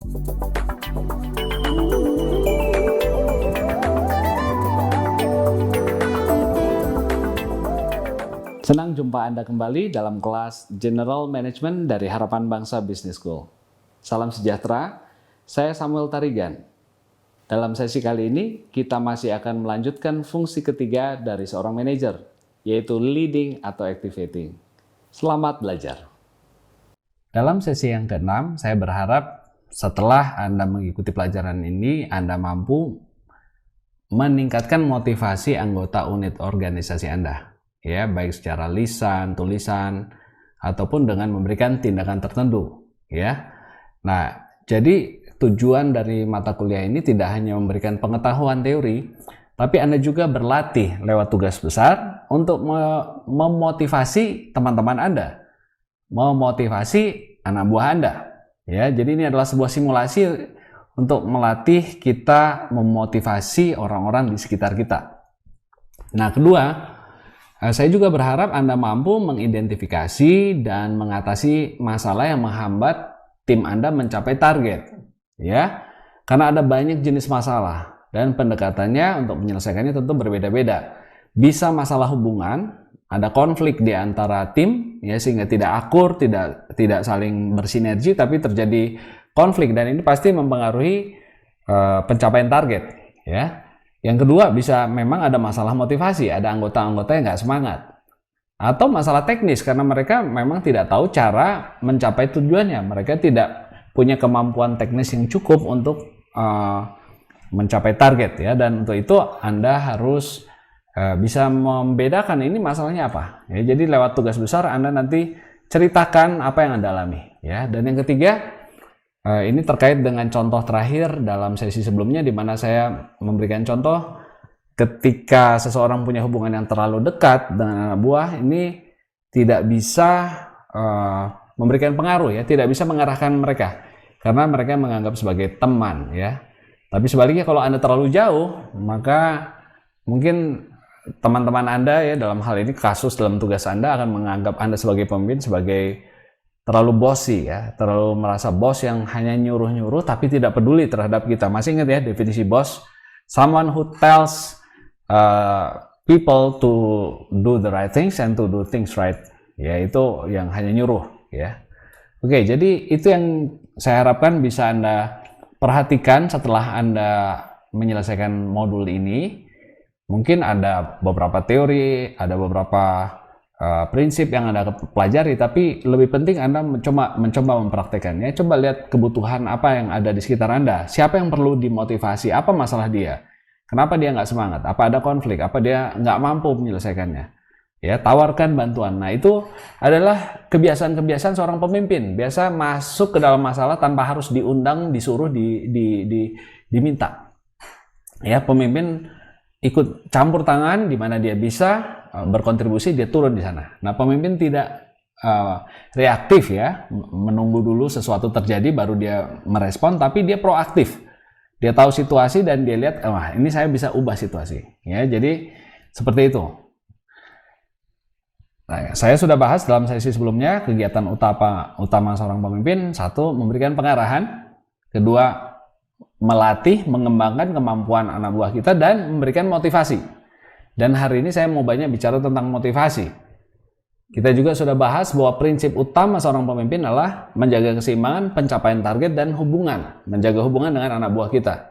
Senang jumpa Anda kembali dalam kelas General Management dari Harapan Bangsa Business School. Salam sejahtera, saya Samuel Tarigan. Dalam sesi kali ini, kita masih akan melanjutkan fungsi ketiga dari seorang manajer, yaitu leading atau activating. Selamat belajar. Dalam sesi yang ke-6, saya berharap setelah Anda mengikuti pelajaran ini, Anda mampu meningkatkan motivasi anggota unit organisasi Anda. Ya, baik secara lisan, tulisan, ataupun dengan memberikan tindakan tertentu. Ya, nah, jadi tujuan dari mata kuliah ini tidak hanya memberikan pengetahuan teori, tapi Anda juga berlatih lewat tugas besar untuk memotivasi teman-teman Anda, memotivasi anak buah Anda. Ya, jadi ini adalah sebuah simulasi untuk melatih kita memotivasi orang-orang di sekitar kita. Nah, kedua, saya juga berharap Anda mampu mengidentifikasi dan mengatasi masalah yang menghambat tim Anda mencapai target. Ya, karena ada banyak jenis masalah dan pendekatannya untuk menyelesaikannya tentu berbeda-beda. Bisa masalah hubungan, ada konflik di antara tim, ya, sehingga tidak akur, tidak saling bersinergi, tapi terjadi konflik dan ini pasti mempengaruhi pencapaian target. Ya. Yang kedua, bisa memang ada masalah motivasi, ada anggota-anggota yang nggak semangat. Atau masalah teknis, karena mereka memang tidak tahu cara mencapai tujuannya. Mereka tidak punya kemampuan teknis yang cukup untuk mencapai target. Ya. Dan untuk itu Anda harus bisa membedakan ini masalahnya apa. Ya, jadi lewat tugas besar Anda nanti ceritakan apa yang Anda alami. Ya. Dan yang ketiga, ini terkait dengan contoh terakhir dalam sesi sebelumnya di mana saya memberikan contoh ketika seseorang punya hubungan yang terlalu dekat dengan anak buah, ini tidak bisa memberikan pengaruh, ya, tidak bisa mengarahkan mereka karena mereka menganggap sebagai teman, ya. Tapi sebaliknya kalau Anda terlalu jauh, maka mungkin teman-teman Anda, ya, dalam hal ini kasus dalam tugas Anda akan menganggap Anda sebagai pemimpin sebagai terlalu bossy, ya, terlalu merasa bos yang hanya nyuruh-nyuruh tapi tidak peduli terhadap kita. Masih ingat ya definisi bos? Someone who tells people to do the right things and to do things right. Ya, itu yang hanya nyuruh, ya. Oke, jadi itu yang saya harapkan bisa Anda perhatikan setelah Anda menyelesaikan modul ini. Mungkin ada beberapa teori, ada beberapa prinsip yang Anda pelajari, tapi lebih penting Anda mencoba mempraktekannya. Coba lihat kebutuhan apa yang ada di sekitar Anda. Siapa yang perlu dimotivasi? Apa masalah dia? Kenapa dia nggak semangat? Apa ada konflik? Apa dia nggak mampu menyelesaikannya? Ya, tawarkan bantuan. Nah, itu adalah kebiasaan-kebiasaan seorang pemimpin. Biasa masuk ke dalam masalah tanpa harus diundang, disuruh, diminta. Ya, pemimpin ikut campur tangan di mana dia bisa berkontribusi, dia turun di sana. Nah, pemimpin tidak reaktif, ya, menunggu dulu sesuatu terjadi baru dia merespon, tapi dia proaktif. Dia tahu situasi dan dia lihat, wah, ini saya bisa ubah situasi. Ya, jadi seperti itu. Nah, saya sudah bahas dalam sesi sebelumnya kegiatan utama seorang pemimpin. Satu, memberikan pengarahan. Kedua, melatih, mengembangkan kemampuan anak buah kita dan memberikan motivasi. Dan hari ini saya mau banyak bicara tentang motivasi. Kita juga sudah bahas bahwa prinsip utama seorang pemimpin adalah menjaga keseimbangan, pencapaian target, dan hubungan. Menjaga hubungan dengan anak buah kita.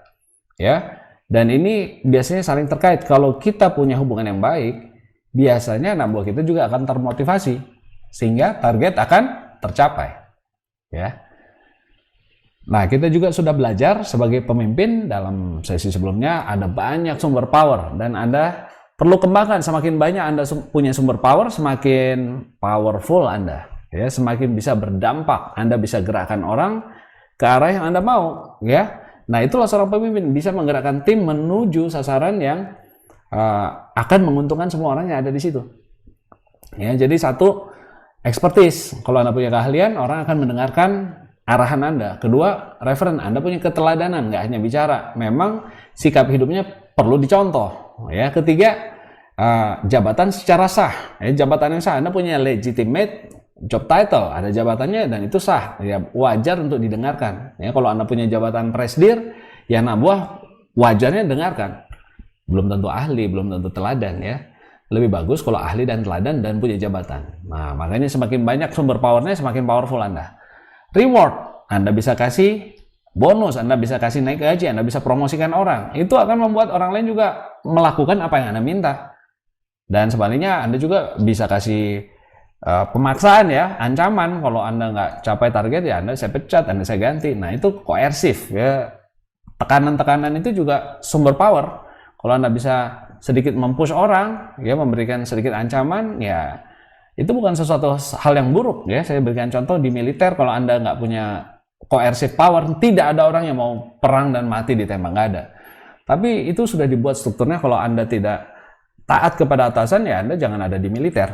Ya. Dan ini biasanya saling terkait. Kalau kita punya hubungan yang baik, biasanya anak buah kita juga akan termotivasi. Sehingga target akan tercapai. Ya. Nah, kita juga sudah belajar sebagai pemimpin dalam sesi sebelumnya ada banyak sumber power dan Anda perlu kembangkan. Semakin banyak Anda punya sumber power, semakin powerful Anda, ya, semakin bisa berdampak. Anda bisa gerakkan orang ke arah yang Anda mau, ya. Nah, itulah seorang pemimpin bisa menggerakkan tim menuju sasaran yang akan menguntungkan semua orang yang ada di situ. Ya, jadi satu, expertise. Kalau Anda punya keahlian, orang akan mendengarkan arahan Anda. Kedua, referen. Anda punya keteladanan, nggak hanya bicara. Memang sikap hidupnya perlu dicontoh. Ya, ketiga, jabatan secara sah. Ya, jabatan yang sah. Anda punya legitimate job title, ada jabatannya dan itu sah, ya wajar untuk didengarkan. Ya, kalau Anda punya jabatan presidir, ya anak buah wajarnya dengarkan. Belum tentu ahli, belum tentu teladan ya. Lebih bagus kalau ahli dan teladan dan punya jabatan. Nah, makanya semakin banyak sumber powernya, semakin powerful Anda. Reward, Anda bisa kasih bonus, Anda bisa kasih naik gaji, Anda bisa promosikan orang. Itu akan membuat orang lain juga melakukan apa yang Anda minta. Dan sebaliknya Anda juga bisa kasih pemaksaan ya, ancaman. Kalau Anda nggak capai target ya Anda saya pecat, Anda saya ganti. Nah, itu koersif ya. Tekanan-tekanan itu juga sumber power. Kalau Anda bisa sedikit mempush orang, ya memberikan sedikit ancaman, ya itu bukan sesuatu hal yang buruk ya. Saya berikan contoh di militer, kalau Anda nggak punya coercive power, tidak ada orang yang mau perang dan mati ditembak, nggak ada. Tapi itu sudah dibuat strukturnya. Kalau Anda tidak taat kepada atasan, ya Anda jangan ada di militer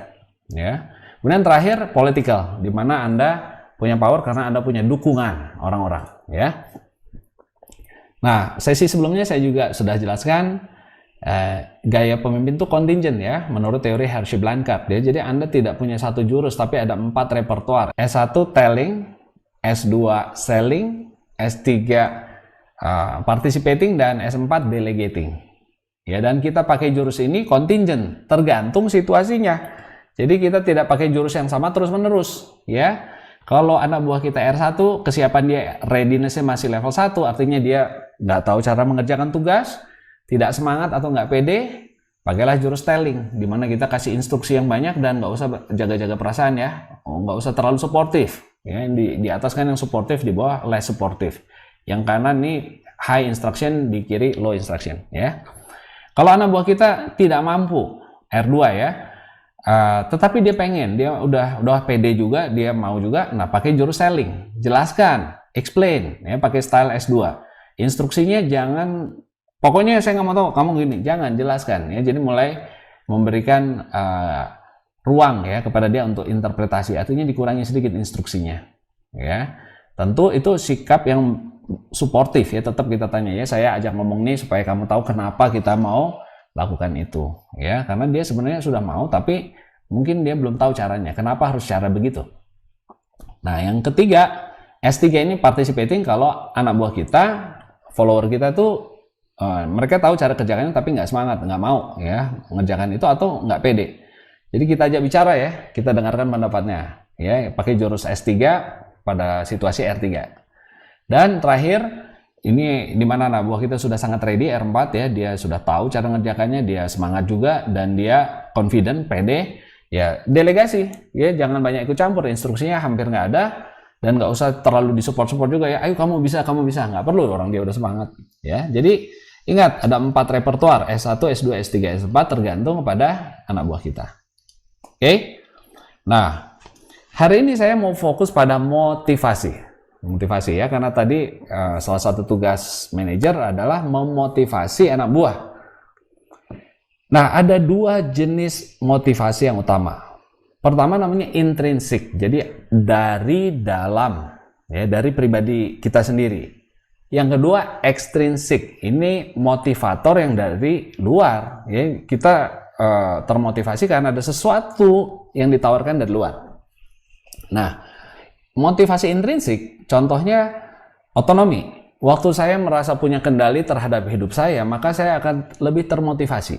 ya. Kemudian terakhir political, di mana Anda punya power karena Anda punya dukungan orang-orang ya. Nah, sesi sebelumnya saya juga sudah jelaskan gaya pemimpin itu contingent ya, menurut teori Hershey-Blanchard ya. Jadi Anda tidak punya satu jurus, tapi ada 4 repertoire. S1 telling, S2 selling, S3 participating, dan S4 delegating. Ya, dan kita pakai jurus ini contingent, tergantung situasinya. Jadi kita tidak pakai jurus yang sama terus-menerus ya. Kalau anak buah kita R1, kesiapan dia, readiness-nya masih level 1, artinya dia nggak tahu cara mengerjakan tugas, tidak semangat atau nggak pede, pakailah jurus telling, di mana kita kasih instruksi yang banyak dan nggak usah jaga-jaga perasaan ya, nggak usah terlalu suportif. Ya, di atas kan yang suportif, di bawah less suportif. Yang kanan nih high instruction, di kiri low instruction ya. Kalau anak buah kita tidak mampu R2 ya, tetapi dia pengen, dia udah pede juga, dia mau juga, nah pakai jurus selling, jelaskan, explain ya, pakai style S2. Instruksinya jangan, pokoknya saya nggak mau tahu, kamu gini, jangan, jelaskan ya. Jadi mulai memberikan ruang ya kepada dia untuk interpretasi, artinya dikurangi sedikit instruksinya ya. Tentu itu sikap yang suportif ya, tetap kita tanya ya, saya ajak ngomong nih supaya kamu tahu kenapa kita mau lakukan itu ya, karena dia sebenarnya sudah mau tapi mungkin dia belum tahu caranya, kenapa harus cara begitu. Nah, yang ketiga S3 ini participating, kalau anak buah kita, follower kita tuh mereka tahu cara kerjakannya tapi nggak semangat, nggak mau ya mengerjakan itu atau nggak pede. Jadi kita ajak bicara ya, kita dengarkan pendapatnya ya, pakai jurus S3 pada situasi R3. Dan terakhir ini dimana anak buah kita sudah sangat ready, R4 ya, dia sudah tahu cara ngerjakannya, dia semangat juga dan dia confident, pede ya, delegasi ya, jangan banyak ikut campur, instruksinya hampir nggak ada dan nggak usah terlalu disupport juga ya, ayo kamu bisa, nggak perlu, orang dia udah semangat ya. Jadi ingat, ada 4 repertoire, S1, S2, S3, S4, tergantung kepada anak buah kita. Oke. Nah, hari ini saya mau fokus pada motivasi ya, karena tadi salah satu tugas manajer adalah memotivasi anak buah. Nah, ada 2 jenis motivasi yang utama. Pertama namanya intrinsic, jadi dari dalam ya, dari pribadi kita sendiri. Yang kedua extrinsic, ini motivator yang dari luar ya, kita termotivasi karena ada sesuatu yang ditawarkan dari luar. Nah, motivasi intrinsik, contohnya otonomi. Waktu saya merasa punya kendali terhadap hidup saya, maka saya akan lebih termotivasi.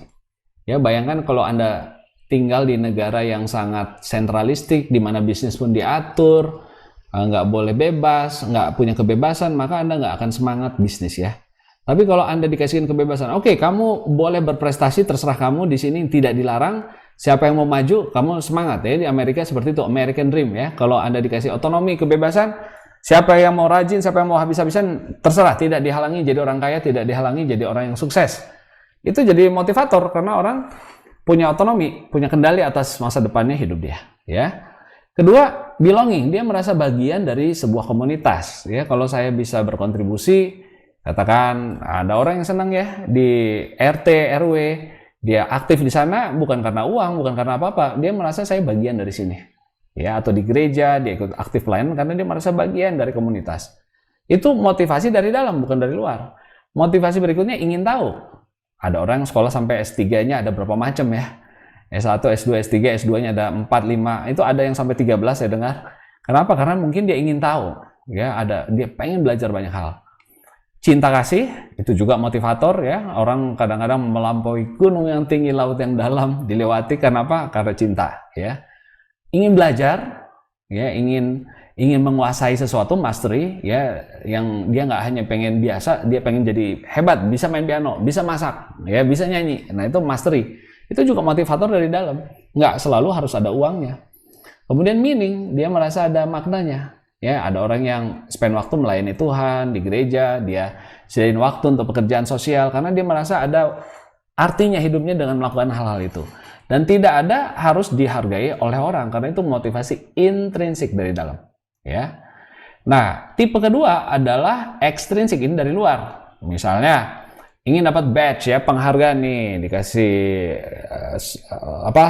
Ya, bayangkan kalau Anda tinggal di negara yang sangat sentralistik, di mana bisnis pun diatur, nggak boleh bebas, nggak punya kebebasan, maka Anda nggak akan semangat bisnis ya. Tapi kalau Anda dikasihkan kebebasan, oke, kamu boleh berprestasi, terserah kamu, di sini tidak dilarang. Siapa yang mau maju, kamu semangat ya. Di Amerika seperti itu, American Dream ya. Kalau Anda dikasih otonomi, kebebasan, siapa yang mau rajin, siapa yang mau habis-habisan, terserah, tidak dihalangi jadi orang kaya, tidak dihalangi jadi orang yang sukses. Itu jadi motivator karena orang punya otonomi, punya kendali atas masa depannya hidup dia ya. Kedua, belonging, dia merasa bagian dari sebuah komunitas ya. Kalau saya bisa berkontribusi, katakan ada orang yang senang ya di RT, RW, dia aktif di sana bukan karena uang, bukan karena apa-apa, dia merasa saya bagian dari sini ya. Atau di gereja dia ikut aktif pelayanan karena dia merasa bagian dari komunitas. Itu motivasi dari dalam, bukan dari luar. Motivasi berikutnya ingin tahu. Ada orang yang sekolah sampai S3-nya ada berapa macam ya. S1, S2, S3, S2-nya ada 4, 5, itu ada yang sampai 13 saya dengar. Kenapa? Karena mungkin dia ingin tahu, ya, dia pengen belajar banyak hal. Cinta kasih itu juga motivator, ya. Orang kadang-kadang melampaui gunung yang tinggi, laut yang dalam dilewati karena apa? Karena cinta, ya. Ingin belajar, ya, ingin menguasai sesuatu, mastery, ya, yang dia nggak hanya pengen biasa, dia pengen jadi hebat, bisa main piano, bisa masak, ya, bisa nyanyi. Nah, itu mastery. Itu juga motivator dari dalam. Nggak selalu harus ada uangnya. Kemudian meaning, dia merasa ada maknanya. Ya, ada orang yang spend waktu melayani Tuhan di gereja, dia sediain waktu untuk pekerjaan sosial karena dia merasa ada artinya hidupnya dengan melakukan hal-hal itu. Dan tidak ada harus dihargai oleh orang karena itu motivasi intrinsik dari dalam, ya. Nah, tipe kedua adalah ekstrinsik, ini dari luar. Misalnya ingin dapat badge, ya, penghargaan nih, dikasih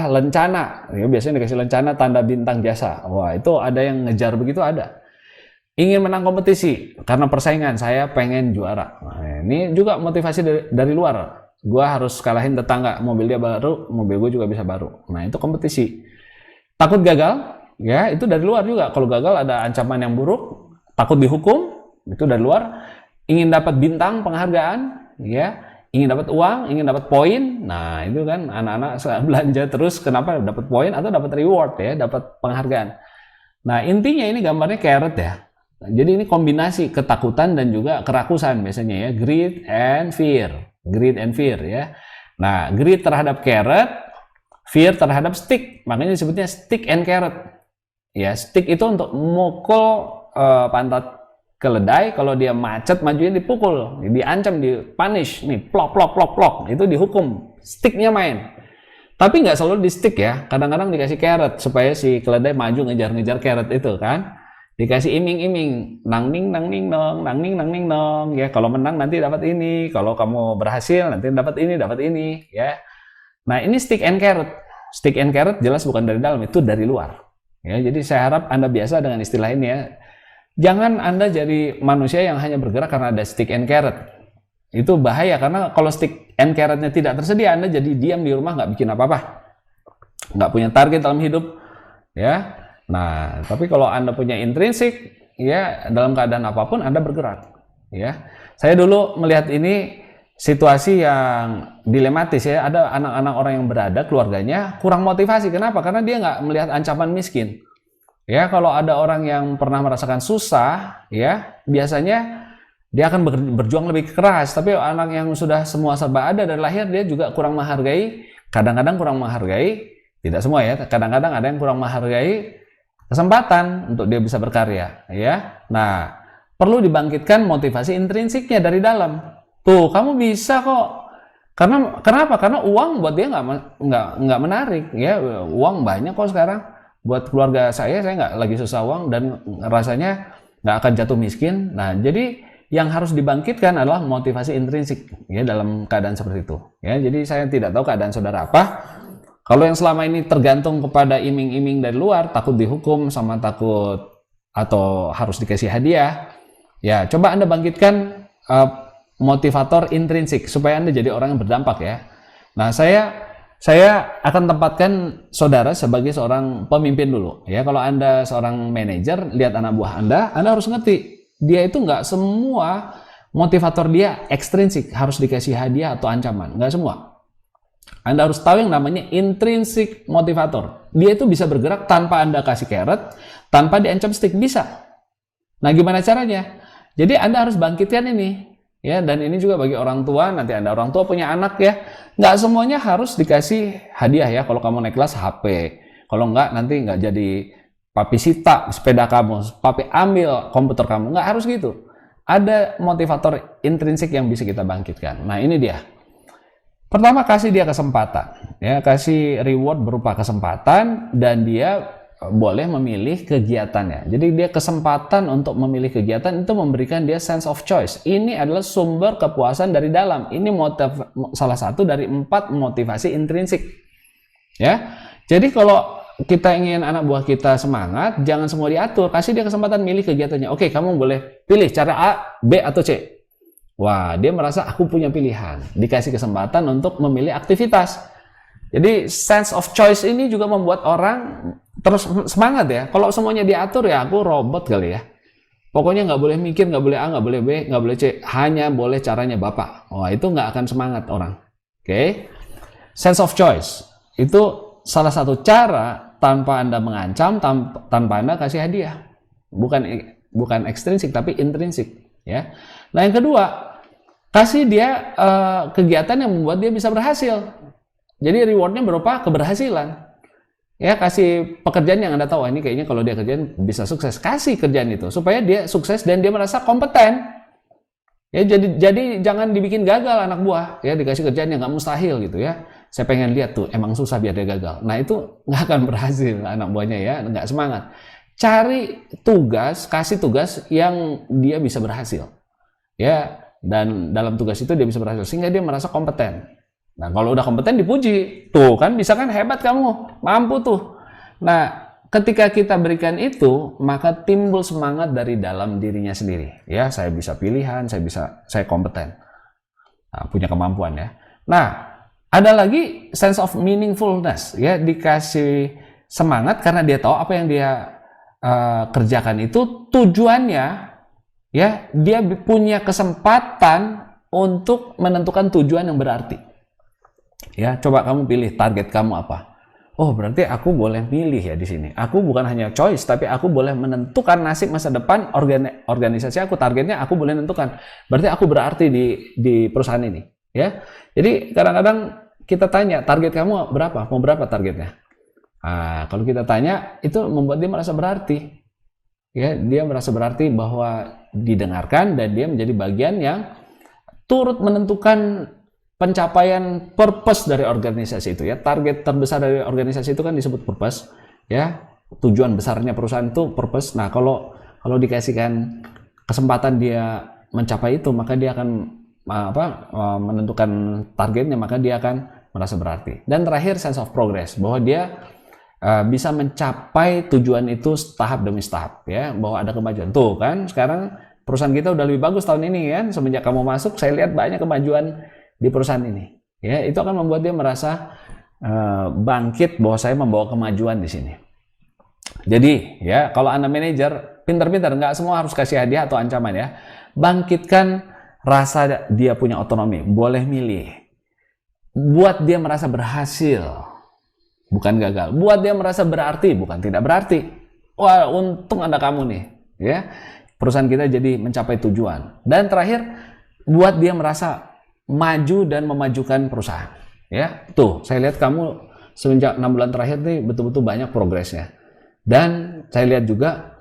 lencana. Ya, biasanya dikasih lencana tanda bintang jasa. Wah, itu ada yang ngejar begitu, ada. Ingin menang kompetisi karena persaingan, saya pengen juara. Nah, ini juga motivasi dari luar. Gua harus kalahin tetangga, mobil dia baru, mobil gue juga bisa baru. Nah, itu kompetisi. Takut gagal, ya, itu dari luar juga. Kalau gagal ada ancaman yang buruk, takut dihukum, itu dari luar. Ingin dapat bintang penghargaan, ya, ingin dapat uang, ingin dapat poin. Nah, itu kan anak-anak belanja terus, kenapa dapat poin atau dapat reward, ya, dapat penghargaan. Nah, intinya ini gambarnya carrot, ya. Jadi ini kombinasi ketakutan dan juga kerakusan biasanya, ya, greed and fear, ya. Nah, greed terhadap carrot, fear terhadap stick, makanya disebutnya stick and carrot. Ya, stick itu untuk memukul pantat keledai, kalau dia macet majunya dipukul, diancam, dipunish, nih plok plok plok plok, itu dihukum, sticknya main. Tapi nggak selalu di stick, ya, kadang-kadang dikasih carrot supaya si keledai maju ngejar-ngejar carrot itu kan. Dikasih iming-iming, nang ning dong, nang ning dong, ya, kalau menang nanti dapat ini, kalau kamu berhasil nanti dapat ini, ya. Nah, ini stick and carrot. Stick and carrot jelas bukan dari dalam, itu dari luar. Ya, jadi saya harap Anda biasa dengan istilah ini, ya. Jangan Anda jadi manusia yang hanya bergerak karena ada stick and carrot. Itu bahaya, karena kalau stick and carrotnya tidak tersedia, Anda jadi diam di rumah, nggak bikin apa-apa, nggak punya target dalam hidup, ya. Nah, tapi kalau Anda punya intrinsik, ya, dalam keadaan apapun Anda bergerak, ya. Saya dulu melihat ini situasi yang dilematis, ya. Ada anak-anak orang yang berada, keluarganya kurang motivasi. Kenapa? Karena dia nggak melihat ancaman miskin. Ya, kalau ada orang yang pernah merasakan susah, ya, biasanya dia akan berjuang lebih keras. Tapi anak yang sudah semua serba ada dari lahir, dia juga kurang menghargai. Kadang-kadang kurang menghargai, tidak semua, ya. Kadang-kadang ada yang kurang menghargai kesempatan untuk dia bisa berkarya, ya. Nah, perlu dibangkitkan motivasi intrinsiknya dari dalam. Tuh, kamu bisa kok. Kenapa? Karena uang buat dia nggak menarik, ya. Uang banyak kok sekarang. Buat keluarga saya nggak lagi susah uang dan rasanya nggak akan jatuh miskin. Nah, jadi yang harus dibangkitkan adalah motivasi intrinsik, ya, dalam keadaan seperti itu. Ya, jadi saya tidak tahu keadaan saudara apa. Kalau yang selama ini tergantung kepada iming-iming dari luar, takut dihukum sama takut atau harus dikasih hadiah, ya, coba Anda bangkitkan motivator intrinsik supaya Anda jadi orang yang berdampak, ya. Nah, saya akan tempatkan saudara sebagai seorang pemimpin dulu, ya. Kalau Anda seorang manajer, lihat anak buah Anda harus ngerti, dia itu nggak semua motivator dia ekstrinsik, harus dikasih hadiah atau ancaman, nggak semua. Anda harus tahu yang namanya intrinsik motivator. Dia itu bisa bergerak tanpa Anda kasih carrot, tanpa diancam stick, bisa. Nah, gimana caranya? Jadi Anda harus bangkitkan ini, ya. Dan ini juga bagi orang tua, nanti Anda orang tua punya anak, ya. Nggak semuanya harus dikasih hadiah, ya. Kalau kamu naik kelas, HP. Kalau nggak, nanti nggak jadi papi sita sepeda kamu, papi ambil komputer kamu. Nggak harus gitu. Ada motivator intrinsik yang bisa kita bangkitkan. Nah, ini dia. Pertama, kasih dia kesempatan, ya, kasih reward berupa kesempatan, dan dia boleh memilih kegiatannya. Jadi dia kesempatan untuk memilih kegiatan itu memberikan dia sense of choice. Ini adalah sumber kepuasan dari dalam. Ini salah satu dari 4 motivasi intrinsik, ya. Jadi kalau kita ingin anak buah kita semangat, jangan semua diatur, kasih dia kesempatan milih kegiatannya. Oke, kamu boleh pilih cara A, B, atau C. Wah, dia merasa aku punya pilihan. Dikasih kesempatan untuk memilih aktivitas. Jadi sense of choice ini juga membuat orang terus semangat ya. Kalau semuanya diatur ya aku robot kali ya. Pokoknya nggak boleh mikir, nggak boleh A, nggak boleh B, nggak boleh C. Hanya boleh caranya Bapak. Wah, itu nggak akan semangat orang. Oke. Sense of choice. Itu salah satu cara tanpa Anda mengancam, tanpa Anda kasih hadiah. Bukan ekstrinsik, tapi intrinsik. Ya. Nah, yang kedua, kasih dia kegiatan yang membuat dia bisa berhasil. Jadi rewardnya berupa keberhasilan. Ya, kasih pekerjaan yang Anda tahu, ini kayaknya kalau dia kerjain bisa sukses. Kasih kerjaan itu supaya dia sukses dan dia merasa kompeten. Ya, jadi jangan dibikin gagal anak buah. Ya, dikasih kerjaan yang nggak mustahil gitu ya. Saya pengen lihat tuh, emang susah biar dia gagal. Nah, itu nggak akan berhasil anak buahnya ya, nggak semangat. Cari tugas, kasih tugas yang dia bisa berhasil. Ya, dan dalam tugas itu dia bisa berhasil sehingga dia merasa kompeten. Nah, kalau udah kompeten dipuji. Tuh kan, bisa kan, hebat kamu, mampu tuh. Nah, ketika kita berikan itu, maka timbul semangat dari dalam dirinya sendiri. Ya, saya bisa pilihan, saya kompeten. Nah, punya kemampuan ya. Nah, ada lagi sense of meaningfulness, ya, dikasih semangat karena dia tahu apa yang dia kerjakan itu tujuannya, ya, dia punya kesempatan untuk menentukan tujuan yang berarti. Ya, coba kamu pilih target kamu apa. Oh, berarti aku boleh milih ya di sini. Aku bukan hanya choice, tapi aku boleh menentukan nasib masa depan organisasi aku. Targetnya aku boleh menentukan. Berarti aku berarti di perusahaan ini. Ya, jadi kadang-kadang kita tanya target kamu berapa? Mau berapa targetnya? Nah, kalau kita tanya itu membuat dia merasa berarti. Ya, dia merasa berarti bahwa didengarkan dan dia menjadi bagian yang turut menentukan pencapaian purpose dari organisasi itu ya. Target terbesar dari organisasi itu kan disebut purpose ya. Tujuan besarnya perusahaan itu purpose. Nah, kalau dikasihkan kesempatan dia mencapai itu, maka dia akan menentukan targetnya, maka dia akan merasa berarti. Dan terakhir, sense of progress, bahwa dia bisa mencapai tujuan itu tahap demi tahap ya, bahwa ada kemajuan. Tuh kan, sekarang perusahaan kita udah lebih bagus tahun ini kan, semenjak kamu masuk saya lihat banyak kemajuan di perusahaan ini. Ya, itu akan membuat dia merasa bangkit bahwa saya membawa kemajuan di sini. Jadi, ya, kalau Anda manajer, pintar-pintar, nggak semua harus kasih hadiah atau ancaman ya. Bangkitkan rasa dia punya otonomi, boleh milih. Buat dia merasa berhasil, bukan gagal. Buat dia merasa berarti, bukan tidak berarti. Wah, untung ada kamu nih, ya. Perusahaan kita jadi mencapai tujuan. Dan terakhir, buat dia merasa maju dan memajukan perusahaan. Ya, tuh, saya lihat kamu semenjak 6 bulan terakhir nih betul-betul banyak progresnya. Dan saya lihat juga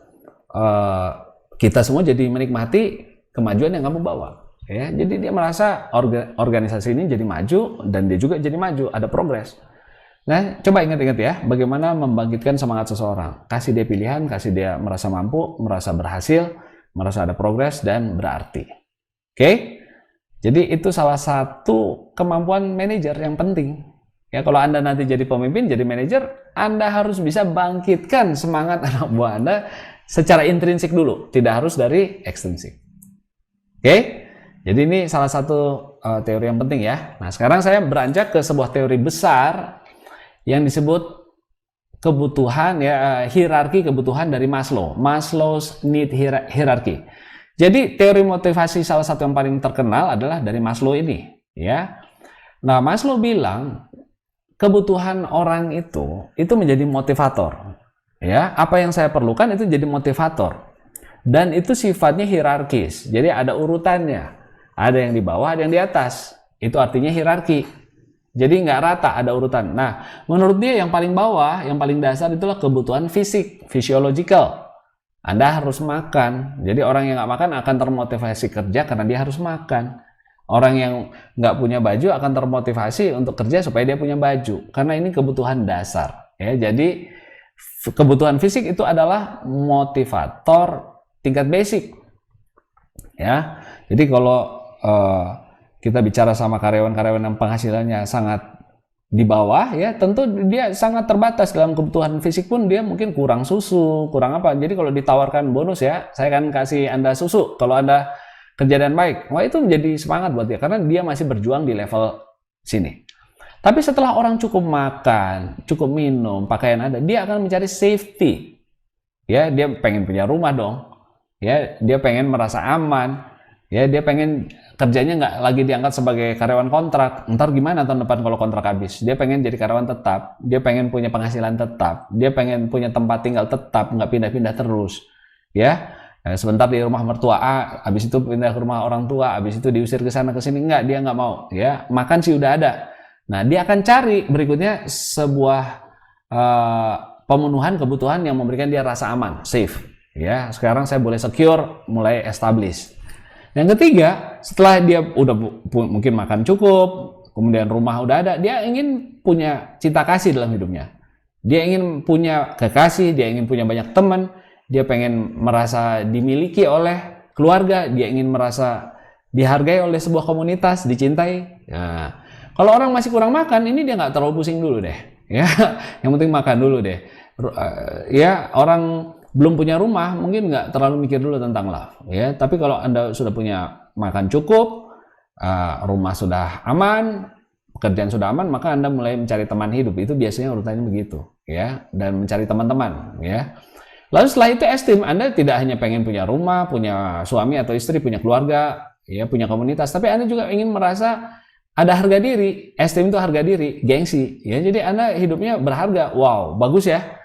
kita semua jadi menikmati kemajuan yang kamu bawa. Ya, jadi dia merasa organisasi ini jadi maju dan dia juga jadi maju, ada progres. Nah, coba ingat-ingat ya, bagaimana membangkitkan semangat seseorang. Kasih dia pilihan, kasih dia merasa mampu, merasa berhasil, merasa ada progres dan berarti. Oke? Jadi itu salah satu kemampuan manajer yang penting. Ya, kalau Anda nanti jadi pemimpin, jadi manajer, Anda harus bisa bangkitkan semangat anak buah Anda secara intrinsik dulu, tidak harus dari ekstrinsik. Oke? Jadi ini salah satu teori yang penting ya. Nah, sekarang saya beranjak ke sebuah teori besar yang disebut kebutuhan ya, hierarki kebutuhan dari Maslow. Maslow's need hierarchy. Jadi teori motivasi salah satu yang paling terkenal adalah dari Maslow ini, ya. Nah, Maslow bilang kebutuhan orang itu menjadi motivator. Ya, apa yang saya perlukan itu jadi motivator. Dan itu sifatnya hierarkis. Jadi ada urutannya. Ada yang di bawah, ada yang di atas. Itu artinya hierarki. Jadi nggak rata, ada urutan. Nah, menurut dia yang paling bawah, yang paling dasar itulah kebutuhan fisik, physiological. Anda harus makan. Jadi orang yang nggak makan akan termotivasi kerja karena dia harus makan. Orang yang nggak punya baju akan termotivasi untuk kerja supaya dia punya baju. Karena ini kebutuhan dasar. Ya, jadi kebutuhan fisik itu adalah motivator tingkat basic. Ya, jadi kalau kita bicara sama karyawan-karyawan yang penghasilannya sangat di bawah, ya tentu dia sangat terbatas dalam kebutuhan fisik pun dia mungkin kurang susu, kurang apa. Jadi kalau ditawarkan bonus ya, saya akan kasih Anda susu kalau Anda kerja dan baik. Wah, itu menjadi semangat buat dia karena dia masih berjuang di level sini. Tapi setelah orang cukup makan, cukup minum, pakaian ada, dia akan mencari safety. Ya, dia pengen punya rumah dong. Ya, dia pengen merasa aman. Ya, dia pengen kerjanya nggak lagi diangkat sebagai karyawan kontrak. Ntar gimana tahun depan kalau kontrak habis? Dia pengen jadi karyawan tetap. Dia pengen punya penghasilan tetap. Dia pengen punya tempat tinggal tetap, nggak pindah-pindah terus. Ya, sebentar di rumah mertua A, habis itu pindah ke rumah orang tua, habis itu diusir ke sana ke sini. Nggak, dia nggak mau. Ya, makan sih udah ada. Nah, dia akan cari berikutnya sebuah pemenuhan kebutuhan yang memberikan dia rasa aman, safe. Ya, sekarang saya boleh secure, mulai establish. Yang ketiga, setelah dia udah mungkin makan cukup, kemudian rumah udah ada, dia ingin punya cinta kasih dalam hidupnya. Dia ingin punya kekasih, dia ingin punya banyak teman, dia pengen merasa dimiliki oleh keluarga, dia ingin merasa dihargai oleh sebuah komunitas, dicintai. Nah, kalau orang masih kurang makan, ini dia nggak terlalu pusing dulu deh. Ya, yang penting makan dulu deh. Ya, orang belum punya rumah, mungkin nggak terlalu mikir dulu tentang love. Ya, tapi kalau Anda sudah punya makan cukup, rumah sudah aman, pekerjaan sudah aman, maka Anda mulai mencari teman hidup. Itu biasanya urutannya begitu, ya, dan mencari teman-teman, ya. Lalu setelah itu esteem, Anda tidak hanya pengen punya rumah, punya suami atau istri, punya keluarga, ya, punya komunitas, tapi Anda juga ingin merasa ada harga diri. Esteem itu harga diri, gengsi, ya. Jadi Anda hidupnya berharga. Wow, bagus ya.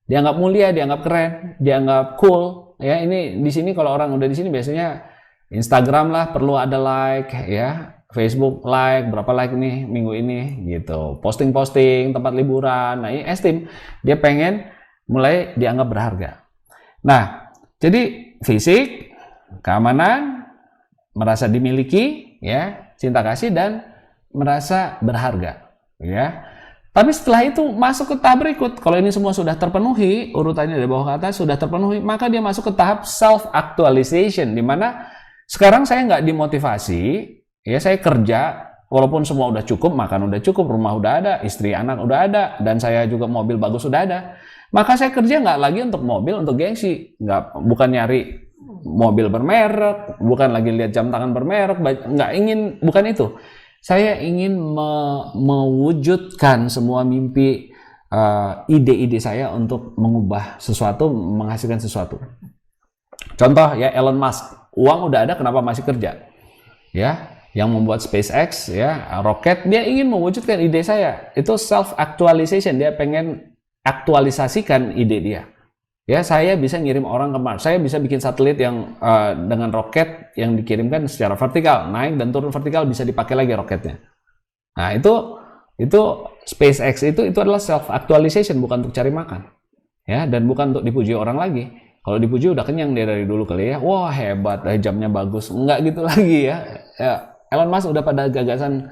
Dianggap mulia, dianggap keren, dianggap cool. Ya, ini di sini kalau orang udah di sini biasanya Instagram lah perlu ada like, ya. Facebook like, berapa like nih minggu ini gitu. Posting-posting tempat liburan. Nah, ini esteem. Dia pengen mulai dianggap berharga. Nah, jadi fisik, keamanan, merasa dimiliki, ya, cinta kasih dan merasa berharga, ya. Tapi setelah itu masuk ke tahap berikut. Kalau ini semua sudah terpenuhi, urutannya dari bawah ke atas sudah terpenuhi, maka dia masuk ke tahap self actualization, di mana sekarang saya nggak dimotivasi, ya, saya kerja walaupun semua udah cukup, makan udah cukup, rumah udah ada, istri anak udah ada, dan saya juga mobil bagus sudah ada. Maka saya kerja nggak lagi untuk mobil, untuk gengsi, bukan nyari mobil bermerek, bukan lagi lihat jam tangan bermerek, nggak ingin, bukan itu. Saya ingin mewujudkan semua mimpi, ide-ide saya untuk mengubah sesuatu, menghasilkan sesuatu. Contoh ya, Elon Musk, uang udah ada, kenapa masih kerja? Ya, yang membuat SpaceX, ya, roket, dia ingin mewujudkan ide saya. Itu self actualization, dia pengen aktualisasikan ide dia. Ya, saya bisa ngirim orang ke Mars, saya bisa bikin satelit yang dengan roket yang dikirimkan secara vertikal, naik dan turun vertikal, bisa dipakai lagi roketnya. Nah, itu SpaceX itu adalah self actualization, bukan untuk cari makan, ya, dan bukan untuk dipuji orang lagi. Kalau dipuji udah kenyang dia dari dulu kali ya, wah hebat, jamnya bagus, enggak gitu lagi, ya. Elon Musk udah pada gagasan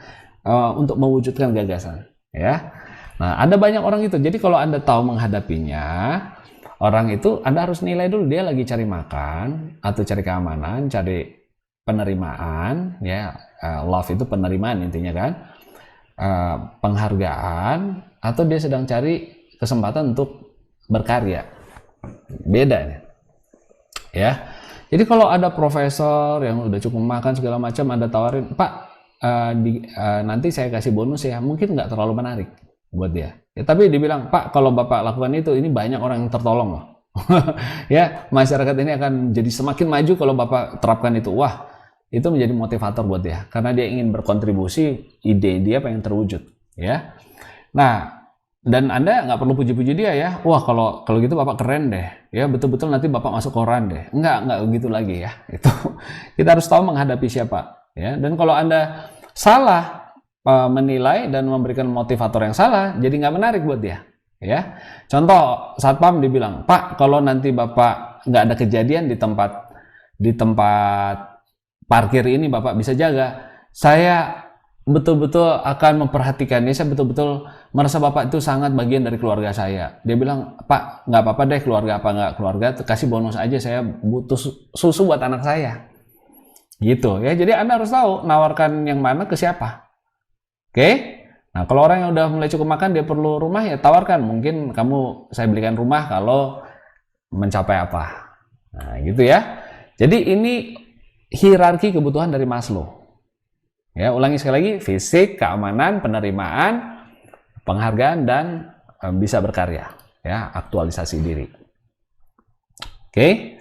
untuk mewujudkan gagasan, ya. Nah, ada banyak orang itu. Jadi kalau Anda tahu menghadapinya, orang itu Anda harus nilai dulu dia lagi cari makan atau cari keamanan, cari penerimaan, ya. Love itu penerimaan intinya kan, penghargaan, atau dia sedang cari kesempatan untuk berkarya. Beda nih, ya. Jadi kalau ada profesor yang udah cukup makan segala macam, Anda tawarin, Pak, nanti saya kasih bonus ya, mungkin nggak terlalu menarik buat dia. Ya, tapi dibilang, Pak, kalau Bapak lakukan itu, ini banyak orang yang tertolong loh. Ya, masyarakat ini akan jadi semakin maju kalau Bapak terapkan itu. Wah, itu menjadi motivator buat dia, karena dia ingin berkontribusi, ide dia pengen terwujud, ya. Nah, dan Anda nggak perlu puji-puji dia ya. Wah, kalau gitu Bapak keren deh. Ya, betul-betul nanti Bapak masuk koran deh. Enggak begitu lagi ya. Itu kita harus tahu menghadapi siapa, ya. Dan kalau Anda salah menilai dan memberikan motivator yang salah, jadi nggak menarik buat dia, ya. Contoh, satpam dibilang, Pak, kalau nanti Bapak nggak ada kejadian di tempat parkir ini, Bapak bisa jaga, saya betul-betul akan memperhatikannya, saya betul-betul merasa Bapak itu sangat bagian dari keluarga saya. Dia bilang, Pak, nggak apa-apa deh, keluarga apa nggak keluarga, kasih bonus aja, saya butuh susu buat anak saya. Gitu ya, jadi Anda harus tahu nawarkan yang mana ke siapa. Oke? Nah, kalau orang yang udah mulai cukup makan, dia perlu rumah, ya tawarkan. Mungkin saya belikan rumah kalau mencapai apa. Nah, gitu ya. Jadi ini hierarki kebutuhan dari Maslow. Ya, ulangi sekali lagi, fisik, keamanan, penerimaan, penghargaan dan bisa berkarya, ya, aktualisasi diri. Oke.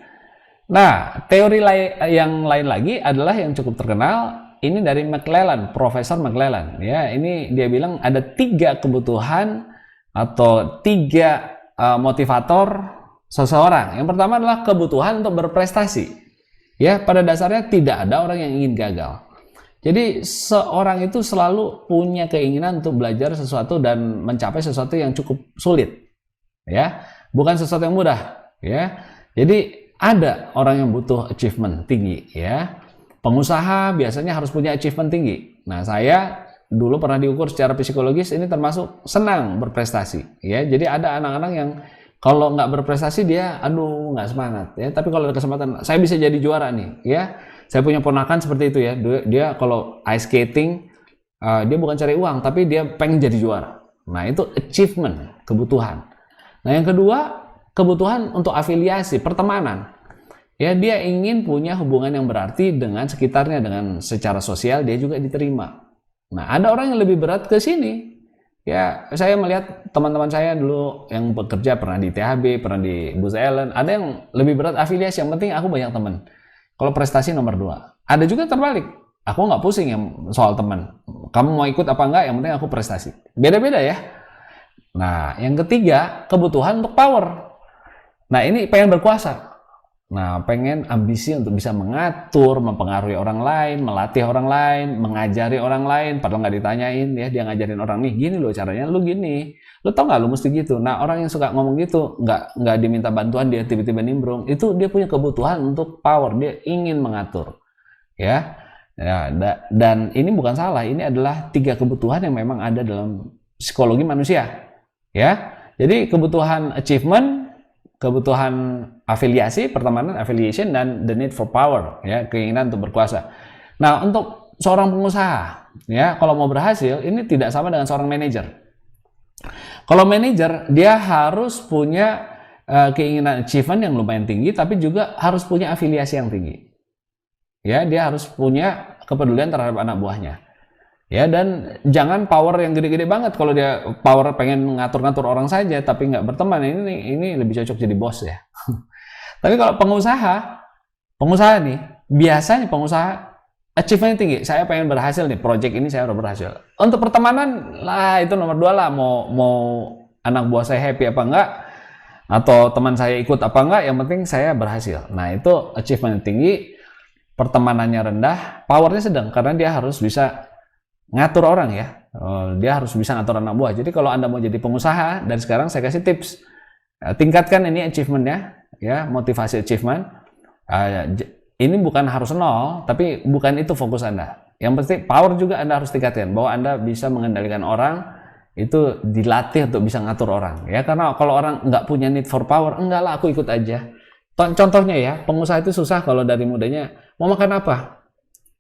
Nah, teori yang lain lagi adalah yang cukup terkenal, ini dari McClelland, Profesor McClelland. Ya, ini dia bilang ada 3 kebutuhan atau 3 motivator seseorang. Yang pertama adalah kebutuhan untuk berprestasi. Ya, pada dasarnya tidak ada orang yang ingin gagal. Jadi seorang itu selalu punya keinginan untuk belajar sesuatu dan mencapai sesuatu yang cukup sulit. Ya, bukan sesuatu yang mudah. Ya, jadi ada orang yang butuh achievement tinggi, ya. Pengusaha biasanya harus punya achievement tinggi. Nah, saya dulu pernah diukur secara psikologis, ini termasuk senang berprestasi, ya. Jadi ada anak-anak yang kalau nggak berprestasi dia, aduh, nggak semangat, ya. Tapi kalau ada kesempatan, saya bisa jadi juara nih, ya. Saya punya ponakan seperti itu, ya. Dia kalau ice skating, dia bukan cari uang, tapi dia pengen jadi juara. Nah, itu achievement, kebutuhan. Nah, yang kedua, kebutuhan untuk afiliasi, pertemanan. Ya, dia ingin punya hubungan yang berarti dengan sekitarnya, dengan secara sosial dia juga diterima. Nah, ada orang yang lebih berat ke sini. Ya, saya melihat teman-teman saya dulu yang bekerja pernah di THB, pernah di Booz Allen, ada yang lebih berat afiliasi, yang penting aku banyak teman. Kalau prestasi nomor 2. Ada juga terbalik. Aku nggak pusing yang soal teman. Kamu mau ikut apa enggak, yang penting aku prestasi. Beda-beda ya. Nah, yang ketiga, kebutuhan untuk power. Nah, ini pengen berkuasa. Nah, pengen ambisi untuk bisa mengatur, mempengaruhi orang lain, melatih orang lain, mengajari orang lain, padahal nggak ditanyain, ya, dia ngajarin orang nih, gini loh caranya, lu gini, lu tau nggak lu mesti gitu. Nah, orang yang suka ngomong gitu, nggak diminta bantuan dia tiba-tiba nimbrung, itu dia punya kebutuhan untuk power, dia ingin mengatur, ya, dan ini bukan salah, ini adalah 3 kebutuhan yang memang ada dalam psikologi manusia, ya. Jadi kebutuhan achievement, kebutuhan afiliasi, pertemanan, affiliation, dan the need for power, ya, keinginan untuk berkuasa. Nah, untuk seorang pengusaha, ya, kalau mau berhasil, ini tidak sama dengan seorang manajer. Kalau manajer, dia harus punya keinginan achievement yang lumayan tinggi, tapi juga harus punya afiliasi yang tinggi. Ya, dia harus punya kepedulian terhadap anak buahnya. Ya, dan jangan power yang gede-gede banget. Kalau dia power pengen ngatur-ngatur orang saja tapi nggak berteman, ini lebih cocok jadi bos, ya. Tapi kalau pengusaha nih, biasanya pengusaha achievement tinggi. Saya pengen berhasil nih, project ini saya udah berhasil. Untuk pertemanan lah, itu nomor 2 lah. Mau anak buah saya happy apa enggak, atau teman saya ikut apa enggak, yang penting saya berhasil. Nah, itu achievement tinggi, pertemanannya rendah, powernya sedang, karena dia harus bisa ngatur orang, ya. Dia harus bisa ngatur anak buah. Jadi kalau Anda mau jadi pengusaha, dan sekarang saya kasih tips, tingkatkan ini achievementnya, ya, motivasi achievement. Ini bukan harus 0, tapi bukan itu fokus Anda. Yang penting power juga Anda harus tingkatkan, bahwa Anda bisa mengendalikan orang, itu dilatih untuk bisa ngatur orang, ya. Karena kalau orang nggak punya need for power, enggak lah, aku ikut aja. Contohnya, ya, pengusaha itu susah kalau dari mudanya mau makan apa,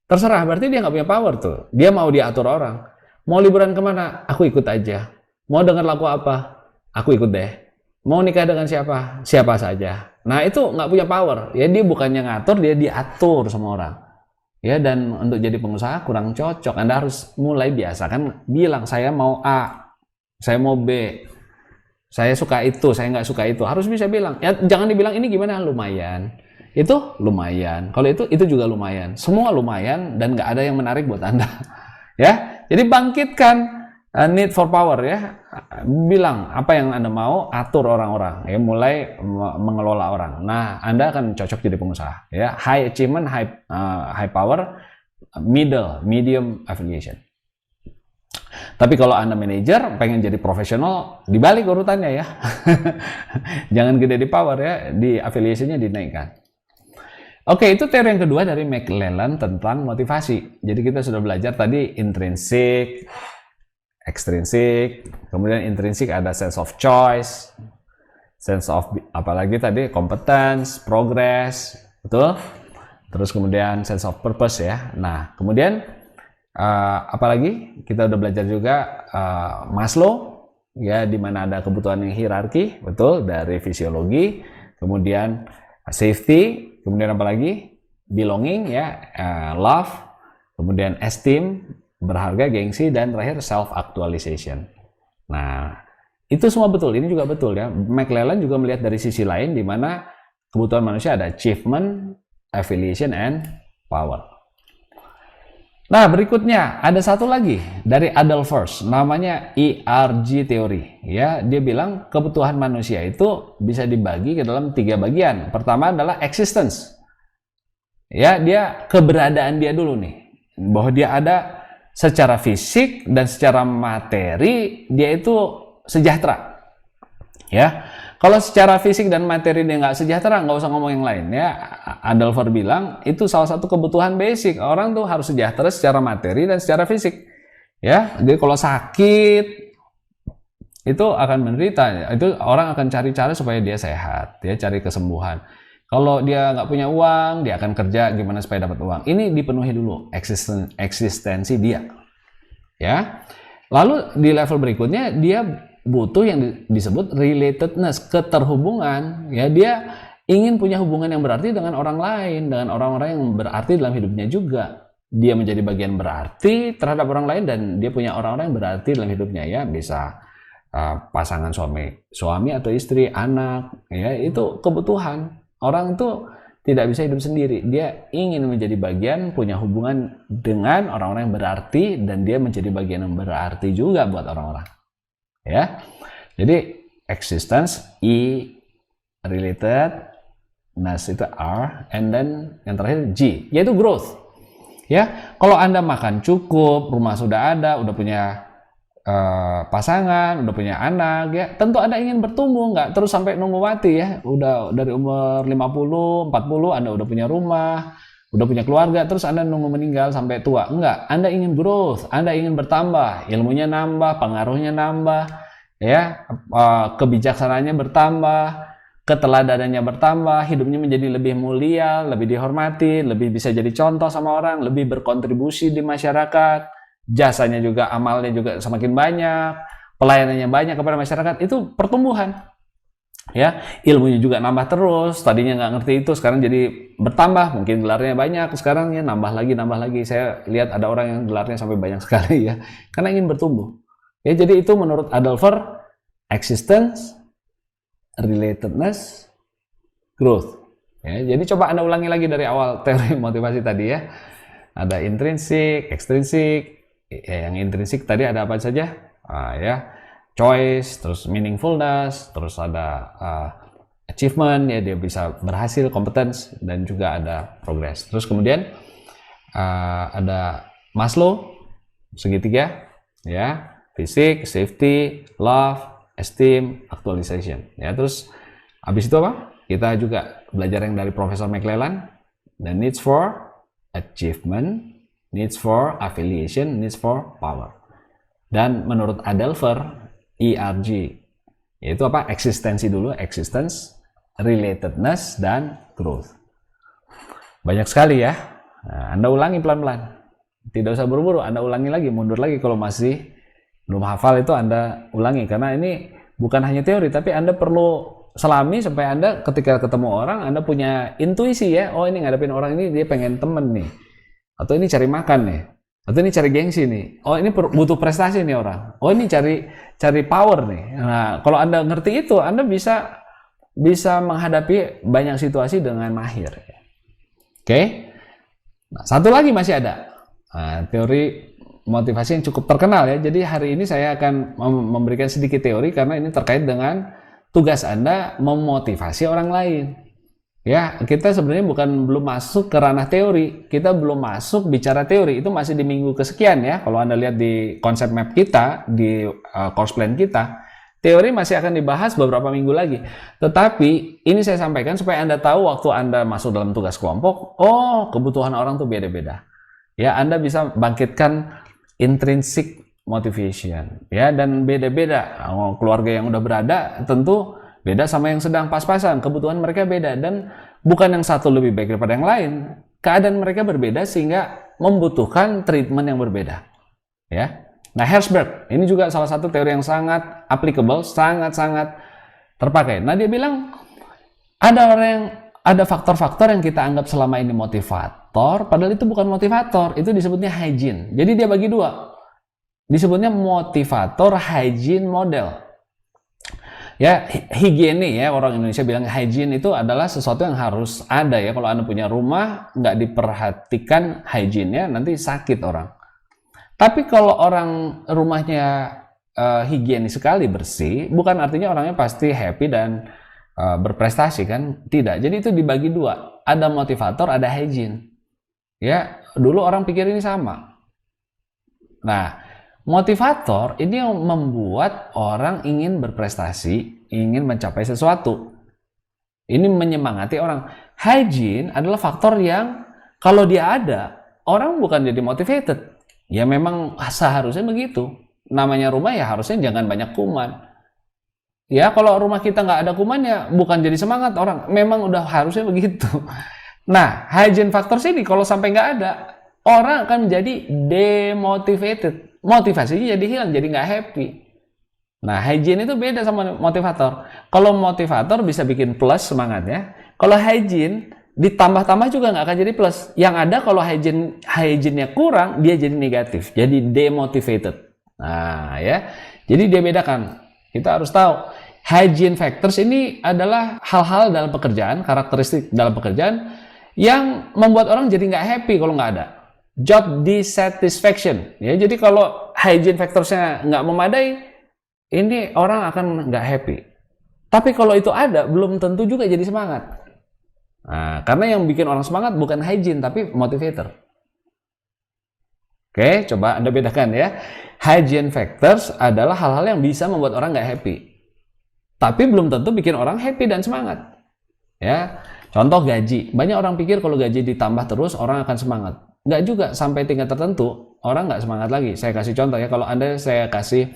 terserah, berarti dia nggak punya power tuh. Dia mau diatur orang. Mau liburan kemana? Aku ikut aja. Mau dengar lagu apa? Aku ikut deh. Mau nikah dengan siapa? Siapa saja. Nah, itu nggak punya power. Ya, dia bukannya ngatur, dia diatur sama orang. Ya, dan untuk jadi pengusaha kurang cocok. Anda harus mulai biasakan bilang, saya mau A, saya mau B, saya suka itu, saya nggak suka itu. Harus bisa bilang. Ya, jangan dibilang ini gimana, lumayan. Itu lumayan. Kalau itu juga lumayan. Semua lumayan dan nggak ada yang menarik buat Anda. Ya, jadi bangkitkan need for power, ya. Bilang apa yang Anda mau, atur orang-orang, ya, mulai mengelola orang. Nah, Anda akan cocok jadi pengusaha, ya. High achievement, high power, medium affiliation. Tapi kalau Anda manajer, pengen jadi profesional, dibalik urutannya, ya. Jangan gede di power, ya, di affiliation-nya dinaikkan. Oke, itu teori yang kedua dari McClelland tentang motivasi. Jadi kita sudah belajar tadi intrinsic, extrinsic, kemudian intrinsic ada sense of choice, sense of apalagi tadi competence, progress, betul? Terus kemudian sense of purpose, ya. Nah, kemudian apalagi kita udah belajar juga Maslow, ya, di mana ada kebutuhan yang hierarki, betul, dari fisiologi, kemudian safety, kemudian apa lagi? Belonging, ya, love, kemudian esteem, berharga, gengsi, dan terakhir self actualization. Nah, itu semua betul. Ini juga betul ya. McClellan juga melihat dari sisi lain di mana kebutuhan manusia ada achievement, affiliation, and power. Nah, berikutnya ada satu lagi dari Adolphus, namanya ERG teori. Ya, dia bilang kebutuhan manusia itu bisa dibagi ke dalam 3 bagian. Pertama adalah existence. Ya, dia keberadaan dia dulu nih, bahwa dia ada secara fisik dan secara materi dia itu sejahtera. Ya, kalau secara fisik dan materi dia nggak sejahtera, nggak usah ngomong yang lain ya. Adolphus bilang itu salah satu kebutuhan basic. Orang tuh harus sejahtera secara materi dan secara fisik. Ya, jadi kalau sakit itu akan menderita. Itu orang akan cari cara supaya dia sehat, dia cari kesembuhan. Kalau dia nggak punya uang, dia akan kerja gimana supaya dapat uang. Ini dipenuhi dulu eksistensi dia. Ya. Lalu di level berikutnya dia butuh yang disebut relatedness, keterhubungan. Ya, dia ingin punya hubungan yang berarti dengan orang lain, dengan orang-orang yang berarti dalam hidupnya juga. Dia menjadi bagian berarti terhadap orang lain dan dia punya orang-orang yang berarti dalam hidupnya ya, bisa pasangan suami atau istri, anak, ya itu kebutuhan. Orang tuh tidak bisa hidup sendiri. Dia ingin menjadi bagian, punya hubungan dengan orang-orang yang berarti dan dia menjadi bagian yang berarti juga buat orang-orang. Ya, jadi existence E, relatedness itu R, and then yang terakhir G, yaitu growth. Ya, kalau Anda makan cukup, rumah sudah ada, udah punya pasangan, udah punya anak, ya tentu Anda ingin bertumbuh, nggak terus sampai nunggu mati ya. Udah dari umur 50, 40 Anda udah punya rumah, udah punya keluarga, terus Anda nunggu meninggal sampai tua. Enggak, Anda ingin growth, Anda ingin bertambah, ilmunya nambah, pengaruhnya nambah, ya, kebijaksanaannya bertambah, keteladanannya bertambah, hidupnya menjadi lebih mulia, lebih dihormati, lebih bisa jadi contoh sama orang, lebih berkontribusi di masyarakat, jasanya juga, amalnya juga semakin banyak, pelayanannya banyak kepada masyarakat. Itu pertumbuhan. Ya, ilmunya juga nambah terus. Tadinya nggak ngerti itu, sekarang jadi bertambah. Mungkin gelarnya banyak, sekarang ya nambah lagi. Saya lihat ada orang yang gelarnya sampai banyak sekali ya, karena ingin bertumbuh. Ya, jadi itu menurut Adolphus, existence, relatedness, growth. Ya, jadi coba Anda ulangi lagi dari awal teori motivasi tadi ya. Ada intrinsik, ekstrinsik. Ya, yang intrinsik tadi ada apa saja? Ya, choice, terus meaningfulness, terus ada achievement, ya dia bisa berhasil, competence, dan juga ada progress. Terus kemudian ada Maslow, segitiga, ya, fisik, safety, love, esteem, actualization. Ya, terus habis itu apa? Kita juga belajar yang dari Profesor McClellan, the needs for achievement, needs for affiliation, needs for power. Dan menurut Adolphus, ERG, yaitu apa? Eksistensi dulu, existence, relatedness, dan growth. Banyak sekali ya. Nah, Anda ulangi pelan-pelan. Tidak usah buru-buru, Anda ulangi lagi, mundur lagi kalau masih belum hafal itu Anda ulangi. Karena ini bukan hanya teori, tapi Anda perlu selami supaya Anda ketika ketemu orang, Anda punya intuisi ya. Oh, ini ngadepin orang ini dia pengen temen nih. Atau ini cari makan nih, atau ini cari gengsi nih. Oh, ini butuh prestasi nih orang. Oh, ini cari power nih. Nah, kalau Anda ngerti itu, Anda bisa menghadapi banyak situasi dengan mahir. Oke. Nah, satu lagi masih ada. Nah, teori motivasi yang cukup terkenal ya. Jadi hari ini saya akan memberikan sedikit teori karena ini terkait dengan tugas Anda memotivasi orang lain. Ya, kita sebenarnya belum masuk ke ranah teori. Kita belum masuk bicara teori. Itu masih di minggu kesekian ya. Kalau Anda lihat di konsep map kita, di course plan kita, teori masih akan dibahas beberapa minggu lagi. Tetapi ini saya sampaikan supaya Anda tahu waktu Anda masuk dalam tugas kelompok, oh, kebutuhan orang tuh beda-beda. Ya, Anda bisa bangkitkan intrinsic motivation. Ya, dan beda-beda. Keluarga yang udah berada tentu beda sama yang sedang pas-pasan, kebutuhan mereka beda dan bukan yang satu lebih baik daripada yang lain. Keadaan mereka berbeda sehingga membutuhkan treatment yang berbeda. Ya. Nah, Herzberg ini juga salah satu teori yang sangat applicable, sangat-sangat terpakai. Nah, dia bilang ada faktor-faktor yang kita anggap selama ini motivator, padahal itu bukan motivator, itu disebutnya hygiene. Jadi dia bagi dua. disebutnya motivator hygiene model. Ya, higiene ya, orang Indonesia bilang hygiene itu adalah sesuatu yang harus ada ya. Kalau Anda punya rumah nggak diperhatikan hygiene-nya, nanti sakit orang. Tapi kalau orang rumahnya higienis sekali, bersih, bukan artinya orangnya pasti happy dan berprestasi kan? Tidak. Jadi itu dibagi dua. Ada motivator, ada hygiene. Ya, dulu orang pikir ini sama. Nah, motivator ini yang membuat orang ingin berprestasi, ingin mencapai sesuatu. Ini menyemangati orang. Hygiene adalah faktor yang kalau dia ada, orang bukan jadi motivated. Ya memang seharusnya begitu. Namanya rumah ya harusnya jangan banyak kuman. Ya kalau rumah kita nggak ada kuman ya bukan jadi semangat orang. Memang udah harusnya begitu. Nah, hygiene factor sini kalau sampai nggak ada, orang akan menjadi demotivated. Motivasinya jadi hilang, jadi nggak happy. Nah, hygiene itu beda sama motivator. Kalau motivator bisa bikin plus semangatnya. Kalau hygiene ditambah-tambah juga nggak akan jadi plus. Yang ada kalau hygiene-nya kurang, dia jadi negatif, jadi demotivated. Nah, ya. Jadi dia bedakan. Kita harus tahu hygiene factors ini adalah hal-hal dalam pekerjaan, karakteristik dalam pekerjaan yang membuat orang jadi nggak happy kalau nggak ada. Job dissatisfaction, ya. Jadi kalau hygiene factorsnya nggak memadai, ini orang akan nggak happy. Tapi kalau itu ada, belum tentu juga jadi semangat. Nah, karena yang bikin orang semangat bukan hygiene, tapi motivator. Oke, coba Anda bedakan ya. Hygiene factors adalah hal-hal yang bisa membuat orang nggak happy. Tapi belum tentu bikin orang happy dan semangat. Ya, contoh gaji. Banyak orang pikir kalau gaji ditambah terus, orang akan semangat. Nggak juga, sampai tingkat tertentu orang nggak semangat lagi. Saya kasih contoh ya, kalau saya kasih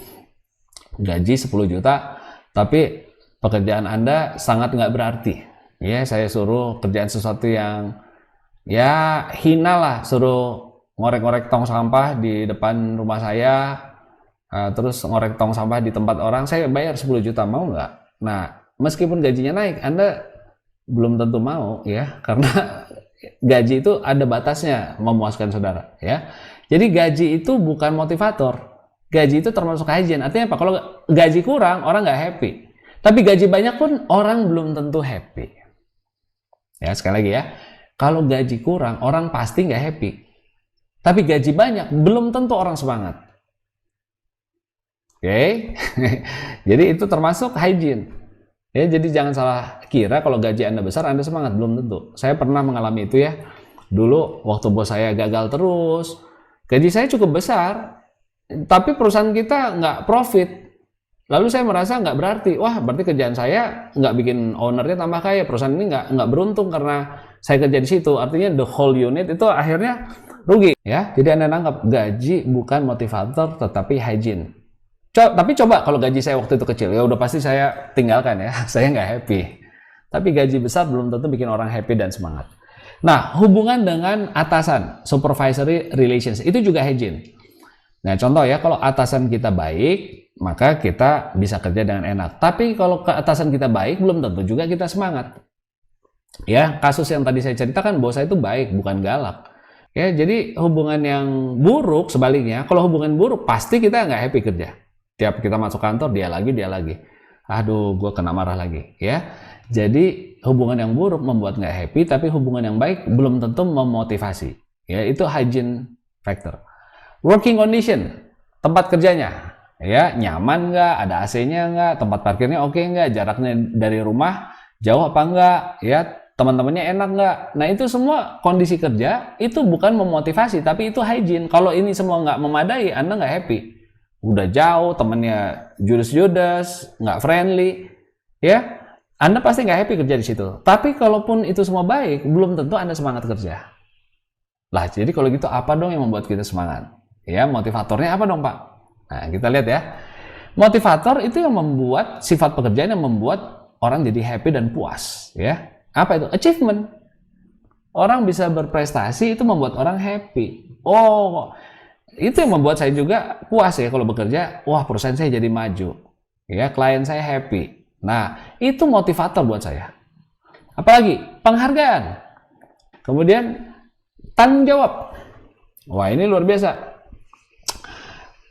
gaji 10 juta tapi pekerjaan Anda sangat nggak berarti ya, saya suruh kerjaan sesuatu yang ya hina lah, suruh ngorek-ngorek tong sampah di depan rumah saya, terus ngorek tong sampah di tempat orang, saya bayar 10 juta, mau nggak? Nah, meskipun gajinya naik, Anda belum tentu mau ya, karena gaji itu ada batasnya memuaskan saudara ya. Jadi gaji itu bukan motivator. Gaji itu termasuk hygiene. Artinya apa? Kalau gaji kurang, orang nggak happy. Tapi gaji banyak pun orang belum tentu happy. Ya, sekali lagi ya. Kalau gaji kurang, orang pasti nggak happy. Tapi gaji banyak, belum tentu orang semangat. Oke? Jadi itu termasuk hygiene. Ya, jadi jangan salah kira kalau gaji Anda besar, Anda semangat. Belum tentu. Saya pernah mengalami itu ya. Dulu waktu bos saya gagal terus, gaji saya cukup besar, tapi perusahaan kita nggak profit. Lalu saya merasa nggak berarti. Wah, berarti kerjaan saya nggak bikin ownernya tambah kaya. Perusahaan ini nggak beruntung karena saya kerja di situ. Artinya the whole unit itu akhirnya rugi. Ya, jadi Anda nangkap gaji bukan motivator, tetapi hygiene. Tapi coba kalau gaji saya waktu itu kecil, ya udah pasti saya tinggalkan ya. Saya nggak happy. Tapi gaji besar belum tentu bikin orang happy dan semangat. Nah, hubungan dengan atasan, supervisory relations, itu juga hygiene. Nah, contoh ya, kalau atasan kita baik, maka kita bisa kerja dengan enak. Tapi kalau ke atasan kita baik, belum tentu juga kita semangat. Ya, kasus yang tadi saya ceritakan, bos saya itu baik, bukan galak. Ya, jadi hubungan yang buruk sebaliknya, kalau hubungan buruk pasti kita nggak happy kerja. Tiap kita masuk kantor, dia lagi. Aduh, gue kena marah lagi. Ya, jadi hubungan yang buruk membuat nggak happy, tapi hubungan yang baik belum tentu memotivasi. Ya, itu hygiene factor. Working condition, tempat kerjanya. Ya, nyaman nggak? Ada AC-nya nggak? Tempat parkirnya oke nggak? Jaraknya dari rumah jauh apa nggak? Ya, teman-temannya enak nggak? Nah, itu semua kondisi kerja itu bukan memotivasi, tapi itu hygiene. Kalau ini semua nggak memadai, Anda nggak happy. Udah jauh, temennya judes-judes, nggak friendly, ya, Anda pasti nggak happy kerja di situ. Tapi kalaupun itu semua baik, belum tentu Anda semangat kerja. Lah, jadi kalau gitu apa dong yang membuat kita semangat? Ya, motivatornya apa dong, Pak? Nah, kita lihat ya. Motivator itu yang membuat sifat pekerjaan yang membuat orang jadi happy dan puas, ya. Apa itu? Achievement. Orang bisa berprestasi itu membuat orang happy. Oh, itu yang membuat saya juga puas ya kalau bekerja. Wah, perusahaan saya jadi maju. Ya, klien saya happy. Nah, itu motivator buat saya. Apalagi penghargaan. Kemudian tanggung jawab. Wah, ini luar biasa.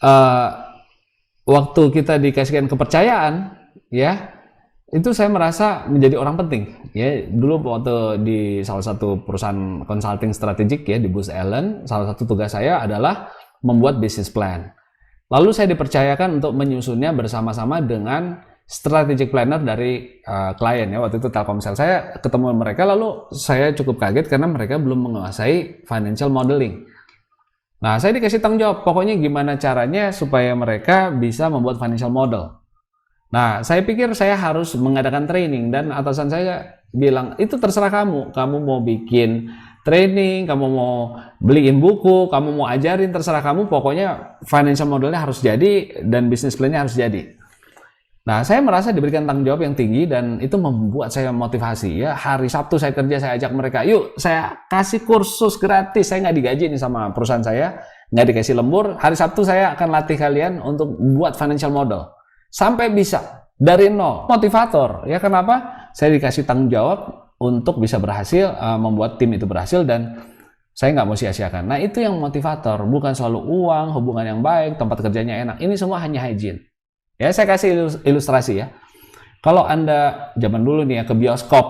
eh, waktu kita dikasihkan kepercayaan, ya, itu saya merasa menjadi orang penting. Ya, dulu waktu di salah satu perusahaan consulting strategik ya di Booz Allen, salah satu tugas saya adalah membuat business plan. Lalu saya dipercayakan untuk menyusunnya bersama-sama dengan strategic planner dari klien ya. Waktu itu Telkomsel, saya ketemu mereka, lalu saya cukup kaget karena mereka belum menguasai financial modeling. Nah, saya dikasih tanggung jawab, pokoknya gimana caranya supaya mereka bisa membuat financial model. Nah, saya pikir saya harus mengadakan training, dan atasan saya bilang, itu terserah kamu mau bikin training, kamu mau beliin buku, kamu mau ajarin, terserah kamu, pokoknya financial modelnya harus jadi dan business plan-nya harus jadi. Nah, saya merasa diberikan tanggung jawab yang tinggi dan itu membuat saya motivasi ya. Hari Sabtu saya kerja, saya ajak mereka, yuk saya kasih kursus gratis, saya nggak digaji nih sama perusahaan saya, nggak dikasih lembur. Hari Sabtu saya akan latih kalian untuk buat financial model sampai bisa dari nol. Motivator ya, kenapa? Saya dikasih tanggung jawab untuk bisa berhasil membuat tim itu berhasil dan saya nggak mau sia-siakan. Nah, itu yang motivator, bukan selalu uang, hubungan yang baik, tempat kerjanya enak. Ini semua hanya hygiene. Ya, saya kasih ilustrasi ya. Kalau Anda zaman dulu nih ya ke bioskop,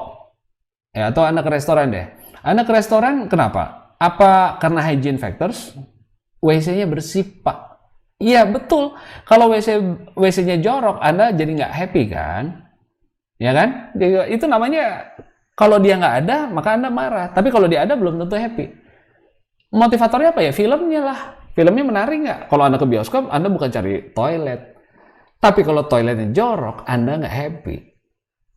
ya, atau Anda ke restoran deh. Anda ke restoran kenapa? Apa karena hygiene factors? WC-nya bersih, Pak. Iya, betul. Kalau WC-nya jorok, Anda jadi nggak happy kan? Ya kan? Itu namanya kalau dia nggak ada, maka Anda marah. Tapi kalau dia ada, belum tentu happy. Motivatornya apa ya? Filmnya lah. Filmnya menarik nggak? Kalau Anda ke bioskop, Anda bukan cari toilet. Tapi kalau toiletnya jorok, Anda nggak happy.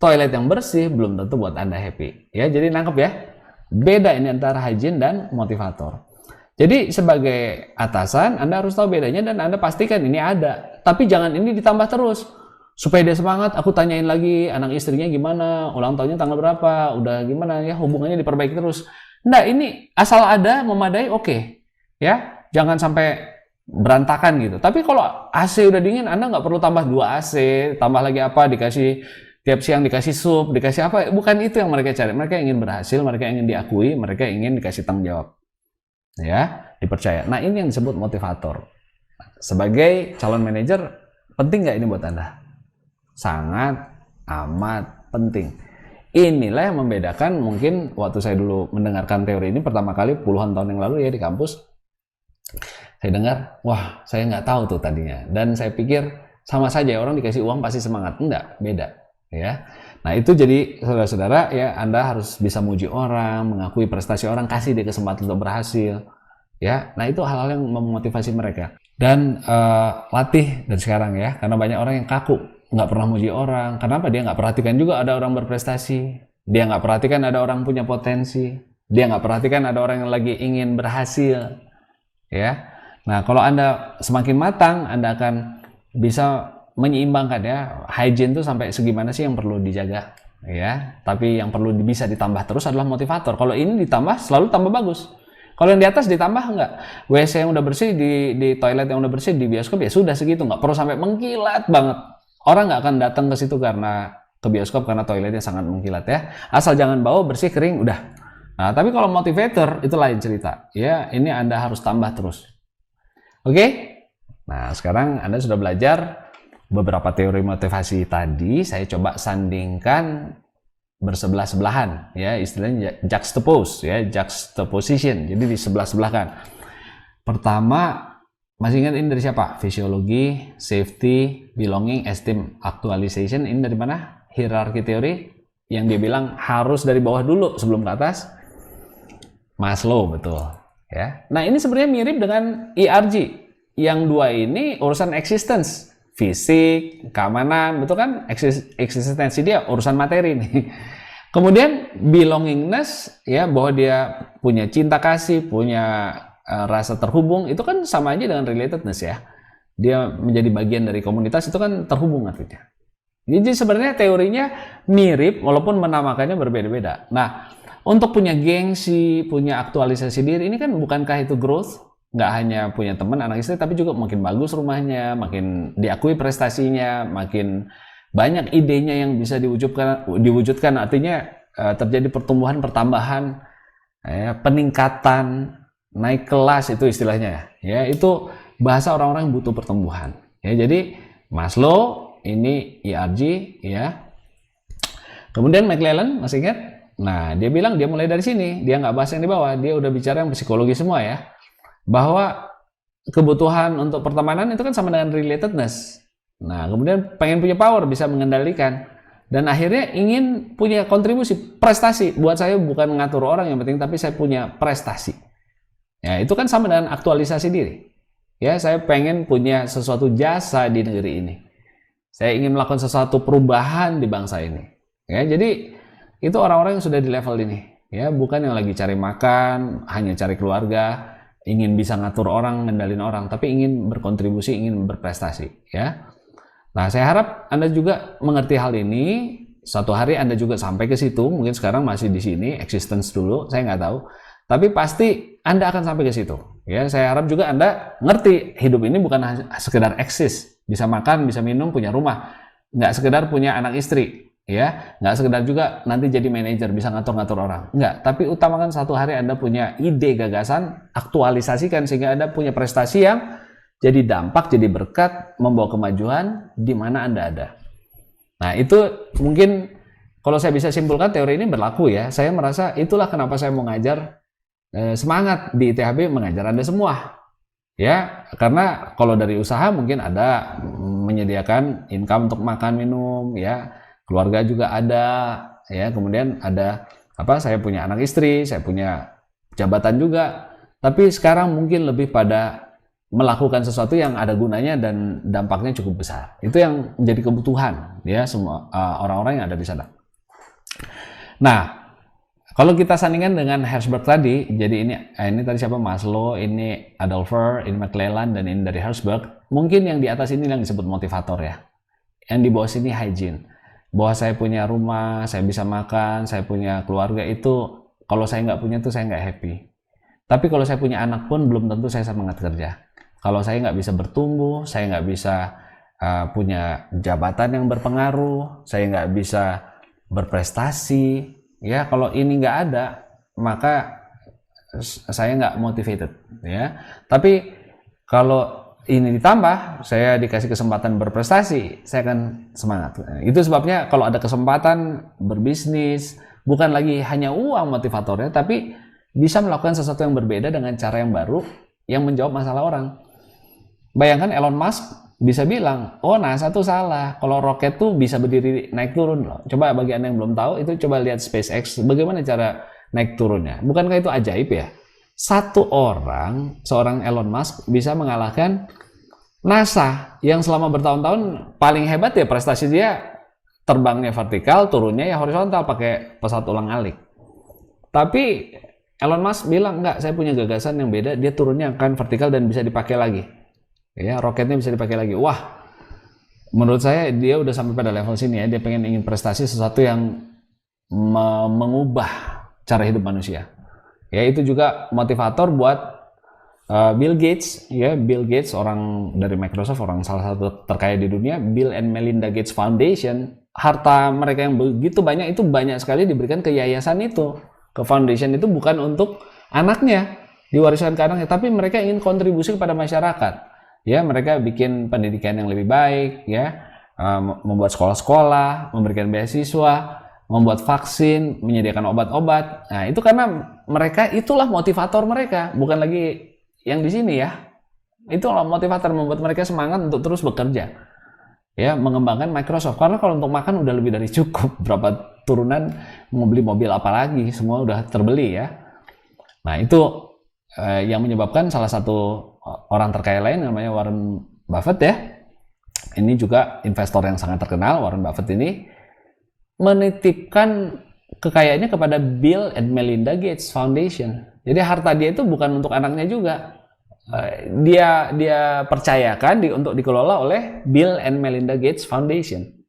Toilet yang bersih belum tentu buat Anda happy. Ya, jadi nangkep ya. Beda ini antara hygiene dan motivator. Jadi sebagai atasan, Anda harus tahu bedanya dan Anda pastikan ini ada. Tapi jangan ini ditambah terus. Supaya dia semangat, aku tanyain lagi anak istrinya gimana, ulang tahunnya tanggal berapa, udah gimana ya, hubungannya diperbaiki terus. Nah, ini asal ada memadai, oke. Ya, jangan sampai berantakan gitu. Tapi kalau AC udah dingin, Anda nggak perlu tambah 2 AC, tambah lagi apa, dikasih tiap siang dikasih sup, dikasih apa. Bukan itu yang mereka cari. Mereka ingin berhasil, mereka ingin diakui, mereka ingin dikasih tanggung jawab. Ya, dipercaya. Nah, ini yang disebut motivator. Sebagai calon manajer, penting nggak ini buat Anda? Sangat amat penting. Inilah yang membedakan, mungkin waktu saya dulu mendengarkan teori ini pertama kali puluhan tahun yang lalu ya di kampus. Saya dengar, wah, saya nggak tahu tuh tadinya. Dan saya pikir sama saja, orang dikasih uang pasti semangat. Enggak, beda. Ya. Nah, itu jadi saudara-saudara ya, Anda harus bisa muji orang, mengakui prestasi orang, kasih dia kesempatan untuk berhasil. Ya. Nah, itu hal-hal yang memotivasi mereka. Dan latih dari sekarang ya, karena banyak orang yang kaku, nggak pernah muji orang. Kenapa? Dia nggak perhatikan juga ada orang berprestasi. Dia nggak perhatikan ada orang punya potensi. Dia nggak perhatikan ada orang yang lagi ingin berhasil. Ya. Nah, kalau Anda semakin matang, Anda akan bisa menyeimbangkan ya. Hygiene itu sampai segimana sih yang perlu dijaga ya. Tapi yang perlu bisa ditambah terus adalah motivator. Kalau ini ditambah, selalu tambah bagus. Kalau yang di atas ditambah enggak. WC yang udah bersih, di toilet yang udah bersih, di bioskop ya sudah segitu. Nggak perlu sampai mengkilat banget. Orang nggak akan datang ke situ karena ke bioskop karena toiletnya sangat mengkilat ya. Asal jangan bau, bersih, kering, udah. Nah, tapi kalau motivator itu lain cerita. Ya, ini Anda harus tambah terus. Oke, nah sekarang Anda sudah belajar beberapa teori motivasi tadi. Saya coba sandingkan bersebelah-sebelahan, ya istilahnya juxtapose, ya juxtaposition. Jadi di sebelah-sebelahkan. Pertama, masih ingat ini dari siapa? Fisiologi, safety, belonging, esteem, actualization. Ini dari mana? Hierarki teori yang dia bilang harus dari bawah dulu sebelum ke atas. Maslow, betul. Ya. Nah, ini sebenarnya mirip dengan ERG. Yang dua ini urusan existence, fisik, keamanan, betul kan? Eksistensi dia urusan materi nih. Kemudian belongingness, ya bahwa dia punya cinta kasih, punya rasa terhubung, itu kan sama aja dengan relatedness ya. Dia menjadi bagian dari komunitas, itu kan terhubung artinya. Jadi sebenarnya teorinya mirip walaupun menamakannya berbeda-beda. Nah, untuk punya gengsi, punya aktualisasi diri, ini kan bukankah itu growth? Nggak hanya punya teman, anak istri, tapi juga makin bagus rumahnya, makin diakui prestasinya, makin banyak idenya yang bisa diwujudkan. Artinya terjadi pertumbuhan, pertambahan, peningkatan, naik kelas itu istilahnya. Ya, itu bahasa orang-orang yang butuh pertumbuhan. Ya, jadi Maslow ini ERG ya. Kemudian McClellan, masih ingat? Nah, dia bilang dia mulai dari sini, dia nggak bahas yang di bawah, dia udah bicara yang psikologi semua ya. Bahwa kebutuhan untuk pertemanan itu kan sama dengan relatedness. Nah, kemudian pengen punya power, bisa mengendalikan. Dan akhirnya ingin punya kontribusi, prestasi. Buat saya bukan mengatur orang yang penting, tapi saya punya prestasi. Ya, itu kan sama dengan aktualisasi diri. Ya, saya pengen punya sesuatu jasa di negeri ini. Saya ingin melakukan sesuatu perubahan di bangsa ini. Ya, jadi itu orang-orang yang sudah di level ini. Ya, bukan yang lagi cari makan, hanya cari keluarga, ingin bisa ngatur orang, ngendalin orang, tapi ingin berkontribusi, ingin berprestasi. Ya. Nah, saya harap Anda juga mengerti hal ini. Suatu hari Anda juga sampai ke situ. Mungkin sekarang masih di sini, existence dulu, saya nggak tahu. Tapi pasti Anda akan sampai ke situ. Ya, saya harap juga Anda ngerti hidup ini bukan sekedar eksis, bisa makan, bisa minum, punya rumah, nggak sekedar punya anak istri, ya, nggak sekedar juga nanti jadi manajer bisa ngatur-ngatur orang, nggak. Tapi utamakan satu hari Anda punya ide, gagasan, aktualisasikan sehingga Anda punya prestasi yang jadi dampak, jadi berkat, membawa kemajuan di mana Anda ada. Nah, itu mungkin kalau saya bisa simpulkan teori ini berlaku ya. Saya merasa itulah kenapa saya mau ngajar semangat di ITHB mengajar Anda semua. Ya, karena kalau dari usaha mungkin ada menyediakan income untuk makan minum, ya, keluarga juga ada, ya, kemudian ada saya punya anak istri, saya punya jabatan juga. Tapi sekarang mungkin lebih pada melakukan sesuatu yang ada gunanya dan dampaknya cukup besar. Itu yang menjadi kebutuhan ya semua orang-orang yang ada di sana. Nah, kalau kita sandingkan dengan Herzberg tadi, jadi ini tadi siapa? Maslow, ini Adolfer, ini McClellan, dan ini dari Herzberg. Mungkin yang di atas ini yang disebut motivator ya. Yang di bawah sini hygiene. Bahwa saya punya rumah, saya bisa makan, saya punya keluarga itu, kalau saya nggak punya itu saya nggak happy. Tapi kalau saya punya anak pun belum tentu saya semangat kerja. Kalau saya nggak bisa bertumbuh, saya nggak bisa punya jabatan yang berpengaruh, saya nggak bisa berprestasi. Ya, kalau ini nggak ada, maka saya nggak motivated. Ya, tapi kalau ini ditambah, saya dikasih kesempatan berprestasi, saya akan semangat. Itu sebabnya kalau ada kesempatan berbisnis, bukan lagi hanya uang motivatornya, tapi bisa melakukan sesuatu yang berbeda dengan cara yang baru, yang menjawab masalah orang. Bayangkan Elon Musk bisa bilang, oh NASA tuh salah, kalau roket tuh bisa berdiri naik turun loh. Coba bagi Anda yang belum tahu, itu coba lihat SpaceX, bagaimana cara naik turunnya. Bukankah itu ajaib ya? Satu orang, seorang Elon Musk bisa mengalahkan NASA yang selama bertahun-tahun paling hebat ya prestasi dia terbangnya vertikal, turunnya ya horizontal pakai pesawat ulang-alik. Tapi Elon Musk bilang enggak, saya punya gagasan yang beda, dia turunnya akan vertikal dan bisa dipakai lagi. Ya, roketnya bisa dipakai lagi. Wah, menurut saya dia udah sampai pada level sini ya. Dia ingin prestasi sesuatu yang mengubah cara hidup manusia. Ya, itu juga motivator buat Bill Gates. Ya, Bill Gates orang dari Microsoft, orang salah satu terkaya di dunia. Bill and Melinda Gates Foundation. Harta mereka yang begitu banyak itu banyak sekali diberikan ke yayasan itu, ke foundation itu bukan untuk anaknya diwariskan ke anaknya, tapi mereka ingin kontribusi kepada masyarakat. Ya, mereka bikin pendidikan yang lebih baik, ya, membuat sekolah-sekolah, memberikan beasiswa, membuat vaksin, menyediakan obat-obat. Nah, itu karena mereka itulah motivator mereka, bukan lagi yang di sini ya. Itulah motivator membuat mereka semangat untuk terus bekerja. Ya, mengembangkan Microsoft. Karena kalau untuk makan udah lebih dari cukup. Berapa turunan mau beli mobil apa lagi, semua udah terbeli ya. Nah, itu yang menyebabkan salah satu orang terkaya lain namanya Warren Buffett ya. Ini juga investor yang sangat terkenal. Warren Buffett ini menitipkan kekayaannya kepada Bill and Melinda Gates Foundation. Jadi harta dia itu bukan untuk anaknya juga. Dia percayakan untuk dikelola oleh Bill and Melinda Gates Foundation.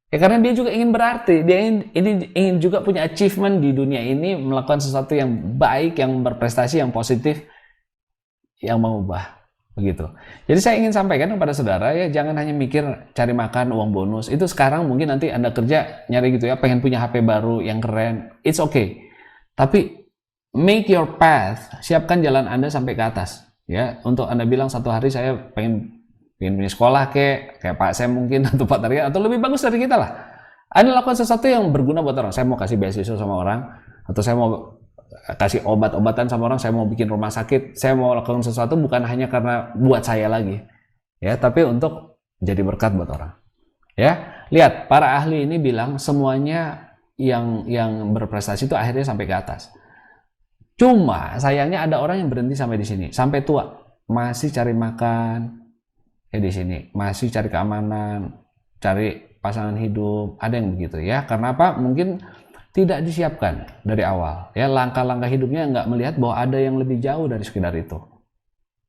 Ya, karena dia juga ingin berarti, dia ingin juga punya achievement di dunia ini, melakukan sesuatu yang baik, yang berprestasi, yang positif, yang mengubah, begitu. Jadi saya ingin sampaikan kepada saudara ya, jangan hanya mikir cari makan, uang bonus. Itu sekarang mungkin nanti Anda kerja nyari gitu ya, pengen punya HP baru yang keren, it's okay. Tapi make your path, siapkan jalan Anda sampai ke atas. Ya, untuk Anda bilang satu hari saya pengen punya sekolah kayak Pak Sam mungkin atau Pak Tarya atau lebih bagus dari kita lah. Anda lakukan sesuatu yang berguna buat orang. Saya mau kasih beasiswa sama orang, atau saya mau kasih obat-obatan sama orang, saya mau bikin rumah sakit, saya mau lakukan sesuatu bukan hanya karena buat saya lagi, ya, tapi untuk jadi berkat buat orang. Ya, lihat para ahli ini bilang semuanya yang berprestasi itu akhirnya sampai ke atas. Cuma sayangnya ada orang yang berhenti sampai di sini, sampai tua masih cari makan, di sini masih cari keamanan, cari pasangan hidup, ada yang begitu ya. Karena apa? Mungkin tidak disiapkan dari awal. Ya, langkah-langkah hidupnya nggak melihat bahwa ada yang lebih jauh dari sekedar itu.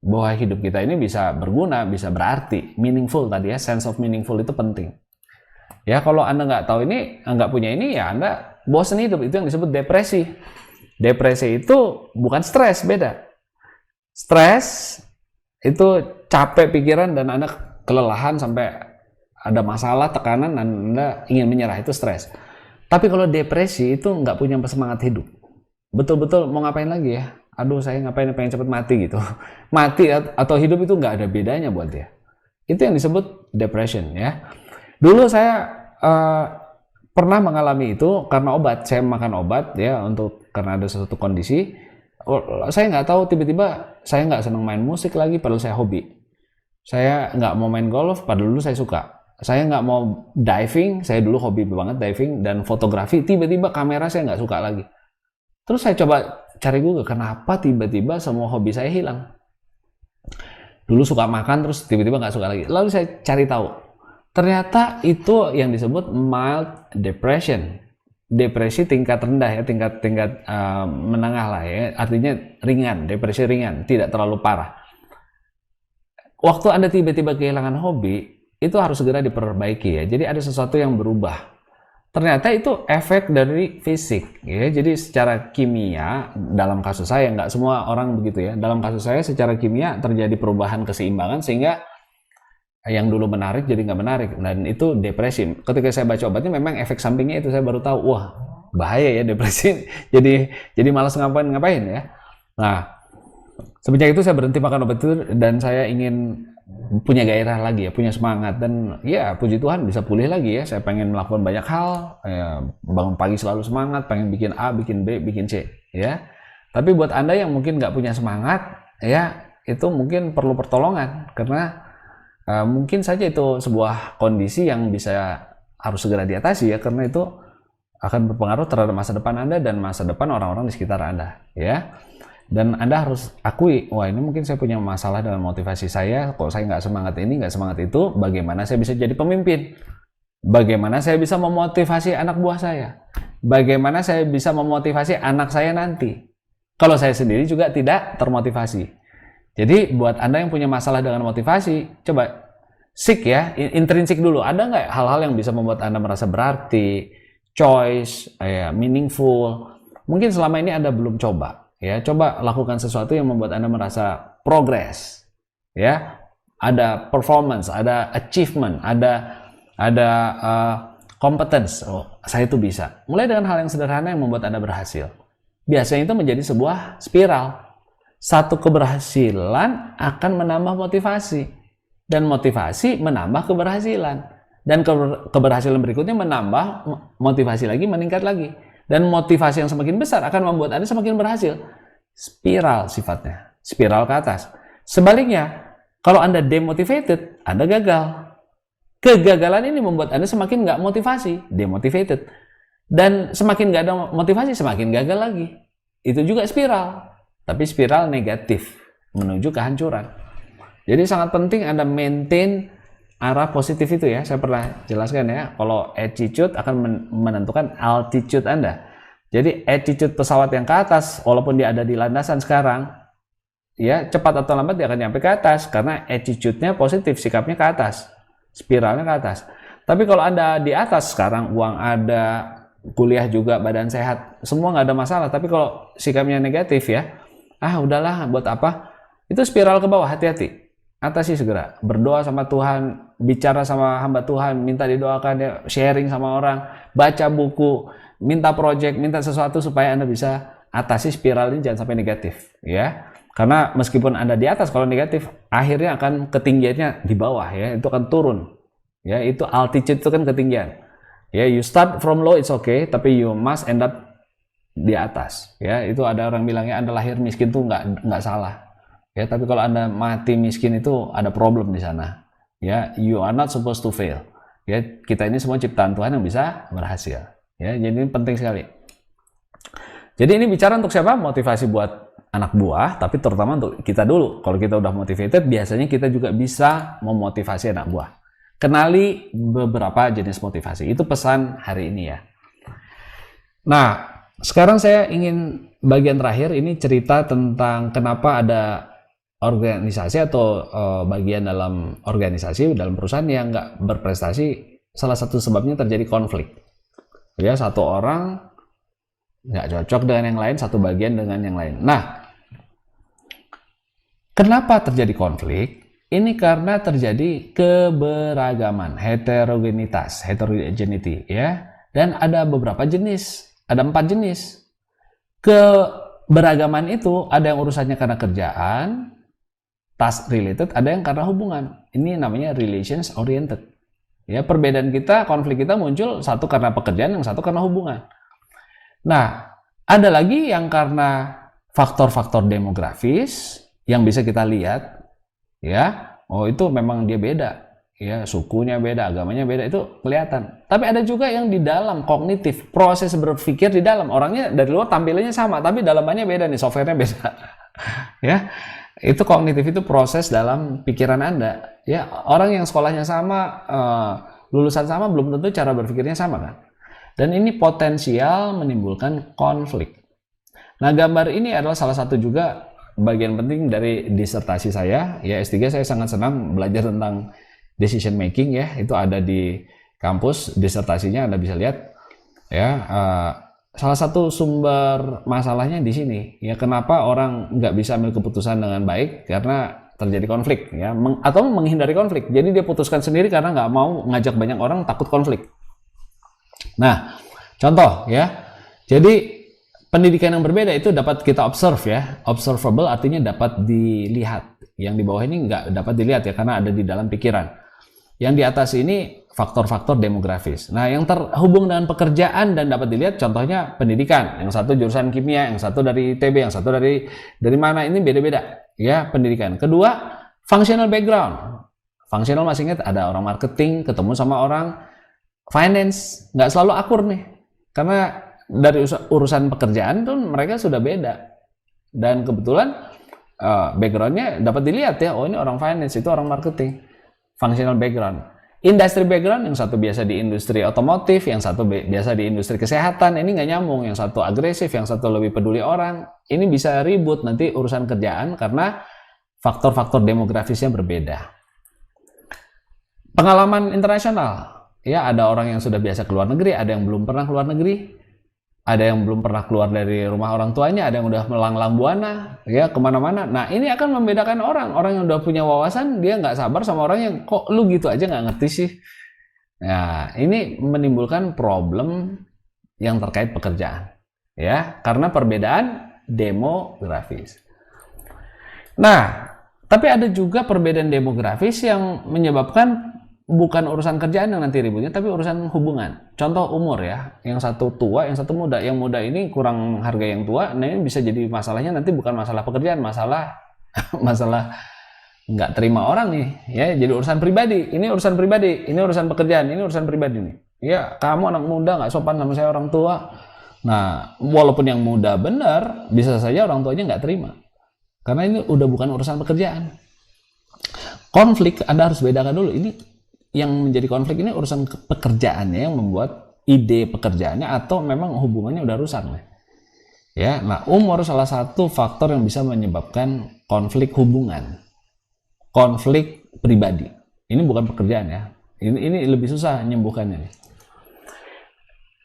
Bahwa hidup kita ini bisa berguna, bisa berarti, meaningful tadi ya, sense of meaningful itu penting. Ya, kalau Anda nggak tahu ini, nggak punya ini, ya Anda bosan hidup, itu yang disebut depresi. Depresi itu bukan stres, beda. Stres itu capek pikiran dan Anda kelelahan sampai ada masalah, tekanan, dan Anda ingin menyerah, itu stres. Tapi kalau depresi itu nggak punya semangat hidup. Betul-betul mau ngapain lagi ya? Aduh, saya ngapain, pengen cepet mati gitu. Mati atau hidup itu nggak ada bedanya buat dia. Itu yang disebut depression ya. Dulu saya pernah mengalami itu karena obat. Saya makan obat ya karena ada sesuatu kondisi. Saya nggak tahu, tiba-tiba saya nggak senang main musik lagi padahal saya hobi. Saya nggak mau main golf padahal dulu saya suka. Saya nggak mau diving, saya dulu hobi banget diving dan fotografi. Tiba-tiba kamera saya nggak suka lagi. Terus saya coba cari Google, kenapa tiba-tiba semua hobi saya hilang. Dulu suka makan, terus tiba-tiba nggak suka lagi. Lalu saya cari tahu. Ternyata itu yang disebut mild depression. Depresi tingkat rendah ya, tingkat menengah lah ya. Artinya ringan, depresi ringan, tidak terlalu parah. Waktu Anda tiba-tiba kehilangan hobi, itu harus segera diperbaiki ya. Jadi ada sesuatu yang berubah. Ternyata itu efek dari fisik ya. Jadi secara kimia, dalam kasus saya, nggak semua orang begitu ya. Dalam kasus saya secara kimia terjadi perubahan keseimbangan sehingga yang dulu menarik jadi nggak menarik, dan itu depresi. Ketika saya baca obatnya memang efek sampingnya itu saya baru tahu, wah bahaya ya depresi. jadi malas ngapain ya. Nah, semenjak itu saya berhenti makan obat itu dan saya ingin punya gairah lagi ya, punya semangat, dan ya puji Tuhan bisa pulih lagi ya. Saya pengen melakukan banyak hal ya, bangun pagi selalu semangat, pengen bikin A, bikin B, bikin C ya. Tapi buat Anda yang mungkin nggak punya semangat ya, itu mungkin perlu pertolongan, karena mungkin saja itu sebuah kondisi yang harus segera diatasi ya, karena itu akan berpengaruh terhadap masa depan Anda dan masa depan orang-orang di sekitar Anda ya. Dan Anda harus akui, wah ini mungkin saya punya masalah dengan motivasi saya, kok saya nggak semangat ini, nggak semangat itu, bagaimana saya bisa jadi pemimpin? Bagaimana saya bisa memotivasi anak buah saya? Bagaimana saya bisa memotivasi anak saya nanti? Kalau saya sendiri juga tidak termotivasi. Jadi buat Anda yang punya masalah dengan motivasi, coba seek ya, intrinsik dulu. Ada nggak hal-hal yang bisa membuat Anda merasa berarti, choice, meaningful? Mungkin selama ini Anda belum coba. Ya, coba lakukan sesuatu yang membuat Anda merasa progress. Ya, ada performance, ada achievement, ada competence. Oh, saya itu bisa. Mulai dengan hal yang sederhana yang membuat Anda berhasil. Biasanya itu menjadi sebuah spiral. Satu keberhasilan akan menambah motivasi, dan motivasi menambah keberhasilan, dan keberhasilan berikutnya menambah motivasi lagi, meningkat lagi, dan motivasi yang semakin besar akan membuat Anda semakin berhasil. Spiral sifatnya, spiral ke atas. Sebaliknya, kalau Anda demotivated, Anda gagal. Kegagalan ini membuat Anda semakin nggak motivasi, demotivated, dan semakin nggak ada motivasi, semakin gagal lagi. Itu juga spiral. Tapi spiral negatif menuju kehancuran. Jadi sangat penting Anda maintain arah positif itu ya. Saya pernah jelaskan ya, kalau attitude akan menentukan altitude Anda. Jadi attitude pesawat yang ke atas, walaupun dia ada di landasan sekarang, ya cepat atau lambat dia akan nyampe ke atas karena attitude-nya positif, sikapnya ke atas, spiralnya ke atas. Tapi kalau Anda di atas sekarang, uang ada, kuliah juga, badan sehat, semua nggak ada masalah. Tapi kalau sikapnya negatif ya, udahlah buat apa, itu spiral ke bawah. Hati-hati, atasi segera, berdoa sama Tuhan, bicara sama hamba Tuhan, minta didoakan ya, sharing sama orang, baca buku, minta project, minta sesuatu supaya Anda bisa atasi spiral ini, jangan sampai negatif ya. Karena meskipun Anda di atas, kalau negatif, akhirnya akan ketinggiannya di bawah ya, itu akan turun. Ya, itu altitude itu kan ketinggian. Ya, you start from low it's okay, tapi you must end up di atas. Ya, itu ada orang bilangnya Anda lahir miskin tuh nggak salah. Ya, tapi kalau Anda mati miskin itu ada problem di sana. Ya, you are not supposed to fail. Ya, kita ini semua ciptaan Tuhan yang bisa berhasil. Ya, jadi ini penting sekali. Jadi ini bicara untuk siapa? Motivasi buat anak buah, tapi terutama untuk kita dulu. Kalau kita udah motivated, biasanya kita juga bisa memotivasi anak buah. Kenali beberapa jenis motivasi. Itu pesan hari ini ya. Nah, sekarang saya ingin bagian terakhir ini cerita tentang kenapa ada organisasi atau bagian dalam organisasi, dalam perusahaan yang nggak berprestasi. Salah satu sebabnya terjadi konflik. Ya, satu orang nggak cocok dengan yang lain, satu bagian dengan yang lain. Nah, kenapa terjadi konflik? Ini karena terjadi keberagaman, heterogeneity, ya. Dan ada beberapa jenis, ada 4 jenis. Keberagaman itu ada yang urusannya karena kerjaan, task related, ada yang karena hubungan. Ini namanya relations oriented. Ya, perbedaan kita, konflik kita muncul satu karena pekerjaan, yang satu karena hubungan. Nah, ada lagi yang karena faktor-faktor demografis yang bisa kita lihat, ya, oh itu memang dia beda, ya, sukunya beda, agamanya beda, itu kelihatan. Tapi ada juga yang di dalam kognitif, proses berpikir di dalam, orangnya dari luar tampilannya sama, tapi dalamannya beda nih, softwarenya beda, ya. Itu kognitif, itu proses dalam pikiran Anda, ya. Orang yang sekolahnya sama, lulusan sama, belum tentu cara berpikirnya sama kan. Dan ini potensial menimbulkan konflik. Nah, gambar ini adalah salah satu juga bagian penting dari disertasi saya. Ya, S3 saya sangat senang belajar tentang decision making ya. Itu ada di kampus, disertasinya Anda bisa lihat. Ya, salah satu sumber masalahnya di sini. Ya, kenapa orang nggak bisa ambil keputusan dengan baik? Karena terjadi konflik, ya, atau menghindari konflik. Jadi dia putuskan sendiri karena nggak mau ngajak banyak orang, takut konflik. Nah, contoh ya. Jadi pendidikan yang berbeda itu dapat kita observe ya. Observable artinya dapat dilihat. Yang di bawah ini nggak dapat dilihat ya, karena ada di dalam pikiran. Yang di atas ini faktor-faktor demografis. Nah, yang terhubung dengan pekerjaan dan dapat dilihat contohnya pendidikan. Yang satu jurusan kimia, yang satu dari ITB, yang satu dari mana, ini beda-beda ya pendidikan. Kedua, functional background. Functional masih ingat ada orang marketing ketemu sama orang finance, nggak selalu akur nih, karena dari urusan pekerjaan tuh mereka sudah beda, dan kebetulan backgroundnya dapat dilihat ya, oh ini orang finance, itu orang marketing, functional background. Industri background, yang satu biasa di industri otomotif, yang satu biasa di industri kesehatan, ini nggak nyambung, yang satu agresif, yang satu lebih peduli orang, ini bisa ribut nanti urusan kerjaan karena faktor-faktor demografisnya berbeda. Pengalaman internasional. Ya, ada orang yang sudah biasa keluar negeri, ada yang belum pernah keluar negeri, ada yang belum pernah keluar dari rumah orang tuanya, ada yang udah melanglang buana, ya, kemana-mana. Nah, ini akan membedakan orang. Orang yang udah punya wawasan, dia nggak sabar sama orang yang, kok lu gitu aja nggak ngerti sih. Nah, ini menimbulkan problem yang terkait pekerjaan. Ya, karena perbedaan demografis. Nah, tapi ada juga perbedaan demografis yang menyebabkan bukan urusan kerjaan yang nanti ributnya, tapi urusan hubungan. Contoh umur ya, yang satu tua, yang satu muda. Yang muda ini kurang harga yang tua, nah ini bisa jadi masalahnya nanti bukan masalah pekerjaan, masalah nggak terima orang nih, ya, jadi urusan pribadi. Ini urusan pribadi, ini urusan pekerjaan, ini urusan pribadi nih. Ya, kamu anak muda nggak sopan sama saya orang tua. Nah, walaupun yang muda benar, bisa saja orang tuanya nggak terima, karena ini udah bukan urusan pekerjaan. Konflik Anda harus bedakan dulu. Ini yang menjadi konflik ini urusan pekerjaannya yang membuat ide pekerjaannya, atau memang hubungannya udah rusak. Ya, nah umur salah satu faktor yang bisa menyebabkan konflik hubungan, konflik pribadi. Ini bukan pekerjaan ya. Ini lebih susah nyembuhkannya.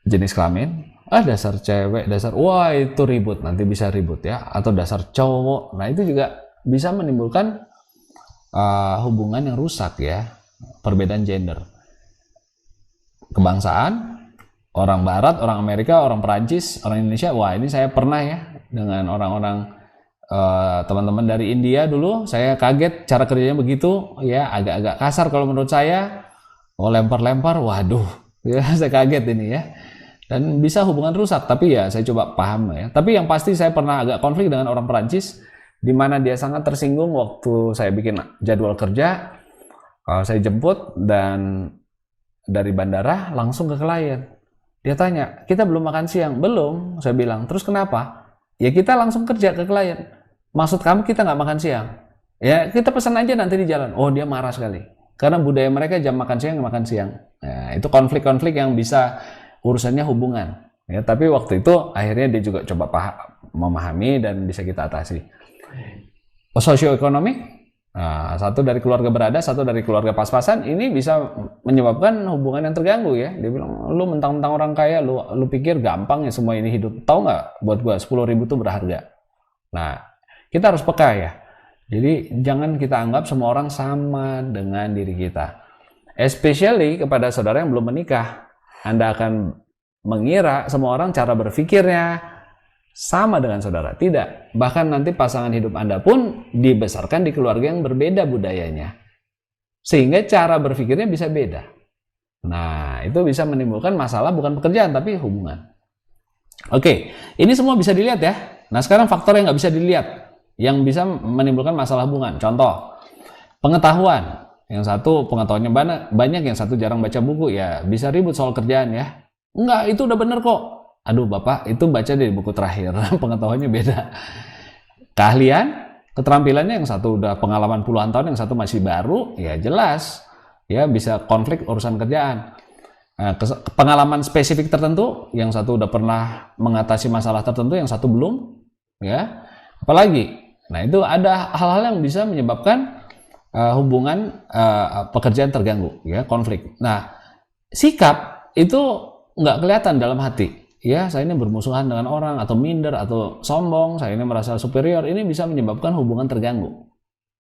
Jenis kelamin, dasar cewek, dasar wah itu ribut, nanti bisa ribut ya, atau dasar cowok. Nah, itu juga bisa menimbulkan hubungan yang rusak ya. Perbedaan gender, kebangsaan, orang Barat, orang Amerika, orang Perancis, orang Indonesia. Wah, ini saya pernah ya dengan orang-orang teman-teman dari India dulu, saya kaget cara kerjanya begitu, ya agak-agak kasar kalau menurut saya. Oh, lempar-lempar, waduh, ya saya kaget ini ya. Dan bisa hubungan rusak, tapi ya saya coba paham ya. Tapi yang pasti saya pernah agak konflik dengan orang Perancis, di mana dia sangat tersinggung waktu saya bikin jadwal kerja. Saya jemput dan dari bandara langsung ke klien. Dia tanya, kita belum makan siang? Belum, saya bilang. Terus kenapa? Ya kita langsung kerja ke klien. Maksud kamu kita nggak makan siang? Ya kita pesan aja nanti di jalan. Oh, dia marah sekali. Karena budaya mereka jam makan siang, makan siang. Nah, itu konflik-konflik yang bisa urusannya hubungan. Ya, tapi waktu itu akhirnya dia juga coba memahami dan bisa kita atasi. Sosioekonomi, nah, satu dari keluarga berada, satu dari keluarga pas-pasan, ini bisa menyebabkan hubungan yang terganggu ya. Dia bilang, lu mentang-mentang orang kaya, lu pikir gampang ya semua ini hidup. Tahu nggak, buat gua 10.000 itu berharga. Nah, kita harus peka ya. Jadi jangan kita anggap semua orang sama dengan diri kita. Especially kepada saudara yang belum menikah. Anda akan mengira semua orang cara berpikirnya sama dengan saudara. Tidak. Bahkan nanti pasangan hidup Anda pun dibesarkan di keluarga yang berbeda budayanya. Sehingga cara berpikirnya bisa beda. Nah, itu bisa menimbulkan masalah bukan pekerjaan tapi hubungan. Oke, ini semua bisa dilihat ya. Nah, sekarang faktor yang nggak bisa dilihat yang bisa menimbulkan masalah hubungan. Contoh, pengetahuan. Yang satu pengetahuannya banyak, yang satu jarang baca buku, ya bisa ribut soal kerjaan ya. Enggak, itu udah bener kok. Aduh Bapak, itu baca dari buku terakhir. Pengetahuannya beda. Keahlian, keterampilannya yang satu udah pengalaman puluhan tahun, yang satu masih baru, ya jelas. Ya bisa konflik urusan kerjaan. Nah, pengalaman spesifik tertentu, yang satu udah pernah mengatasi masalah tertentu, yang satu belum. Ya, apalagi. Nah, itu ada hal-hal yang bisa menyebabkan hubungan pekerjaan terganggu, ya, konflik. Nah, sikap itu nggak kelihatan dalam hati. Ya, saya ini bermusuhan dengan orang, atau minder, atau sombong, saya ini merasa superior, ini bisa menyebabkan hubungan terganggu.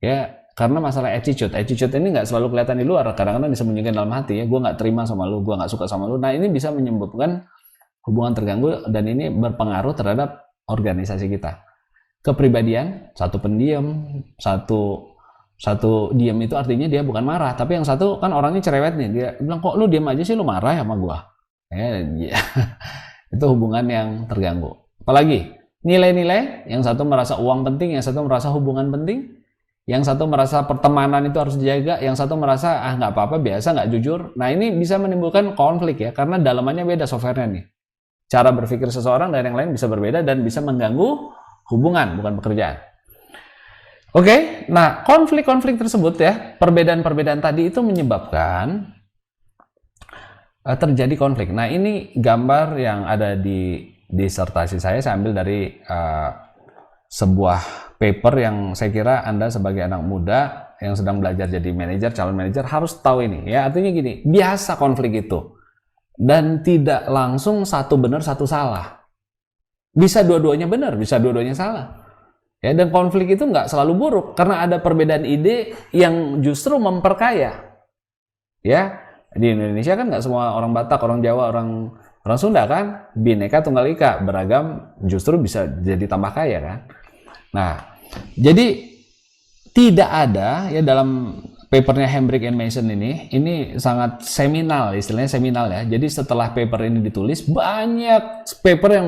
Ya, karena masalah attitude. Attitude ini nggak selalu kelihatan di luar, kadang-kadang disembunyikan dalam hati. Ya, gue nggak terima sama lu, gue nggak suka sama lu. Nah, ini bisa menyebabkan hubungan terganggu, dan ini berpengaruh terhadap organisasi kita. Kepribadian, satu pendiam, satu diam itu artinya dia bukan marah, tapi yang satu kan orangnya cerewet nih, dia bilang kok lu diam aja sih, lu marah ya sama gua. Ya. Itu hubungan yang terganggu. Apalagi nilai-nilai, yang satu merasa uang penting, yang satu merasa hubungan penting, yang satu merasa pertemanan itu harus dijaga, yang satu merasa nggak apa-apa, biasa, nggak jujur. Nah, ini bisa menimbulkan konflik ya, karena dalamannya beda softwarenya nih. Cara berpikir seseorang dan yang lain bisa berbeda dan bisa mengganggu hubungan, bukan pekerjaan. Oke, nah konflik-konflik tersebut ya, perbedaan-perbedaan tadi itu menyebabkan terjadi konflik. Nah, ini gambar yang ada di disertasi saya ambil dari sebuah paper yang saya kira Anda sebagai anak muda yang sedang belajar jadi manajer, calon manajer harus tahu ini ya. Artinya gini, biasa konflik itu. Dan tidak langsung satu benar, satu salah. Bisa dua-duanya benar, bisa dua-duanya salah. Ya, dan konflik itu nggak selalu buruk karena ada perbedaan ide yang justru memperkaya. Ya, di Indonesia kan nggak semua orang Batak, orang Jawa, orang Sunda kan bineka tunggal ika, beragam, justru bisa jadi tambah kaya kan. Nah, jadi tidak ada ya dalam papernya Hambrick and Mason ini sangat seminal, istilahnya seminal ya. Jadi setelah paper ini ditulis, banyak paper yang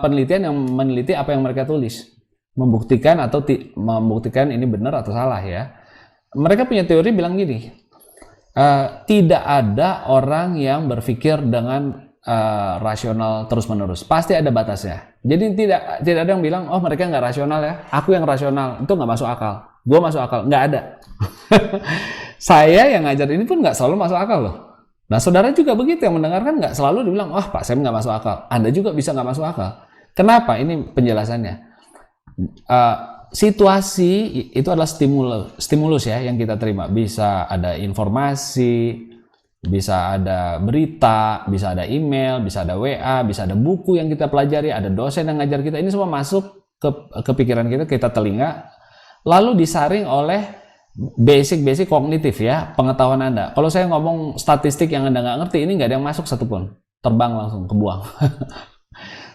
penelitian yang meneliti apa yang mereka tulis. Membuktikan membuktikan ini benar atau salah ya. Mereka punya teori bilang gini, tidak ada orang yang berpikir dengan rasional terus-menerus. Pasti ada batasnya. Jadi tidak ada yang bilang, oh mereka nggak rasional ya, aku yang rasional, itu nggak masuk akal. Gue masuk akal, nggak ada. Saya yang ngajar ini pun nggak selalu masuk akal loh. Nah, saudara juga begitu, yang mendengarkan nggak selalu dibilang, oh Pak Sam nggak masuk akal. Anda juga bisa nggak masuk akal. Kenapa? Ini penjelasannya. Situasi itu adalah stimulus ya yang kita terima. Bisa ada informasi, bisa ada berita, bisa ada email, bisa ada WA, bisa ada buku yang kita pelajari, ada dosen yang ngajar kita. Ini semua masuk ke pikiran kita telinga, lalu disaring oleh basic kognitif ya, pengetahuan Anda. Kalau saya ngomong statistik yang Anda nggak ngerti, ini nggak ada yang masuk satupun, terbang langsung, kebuang.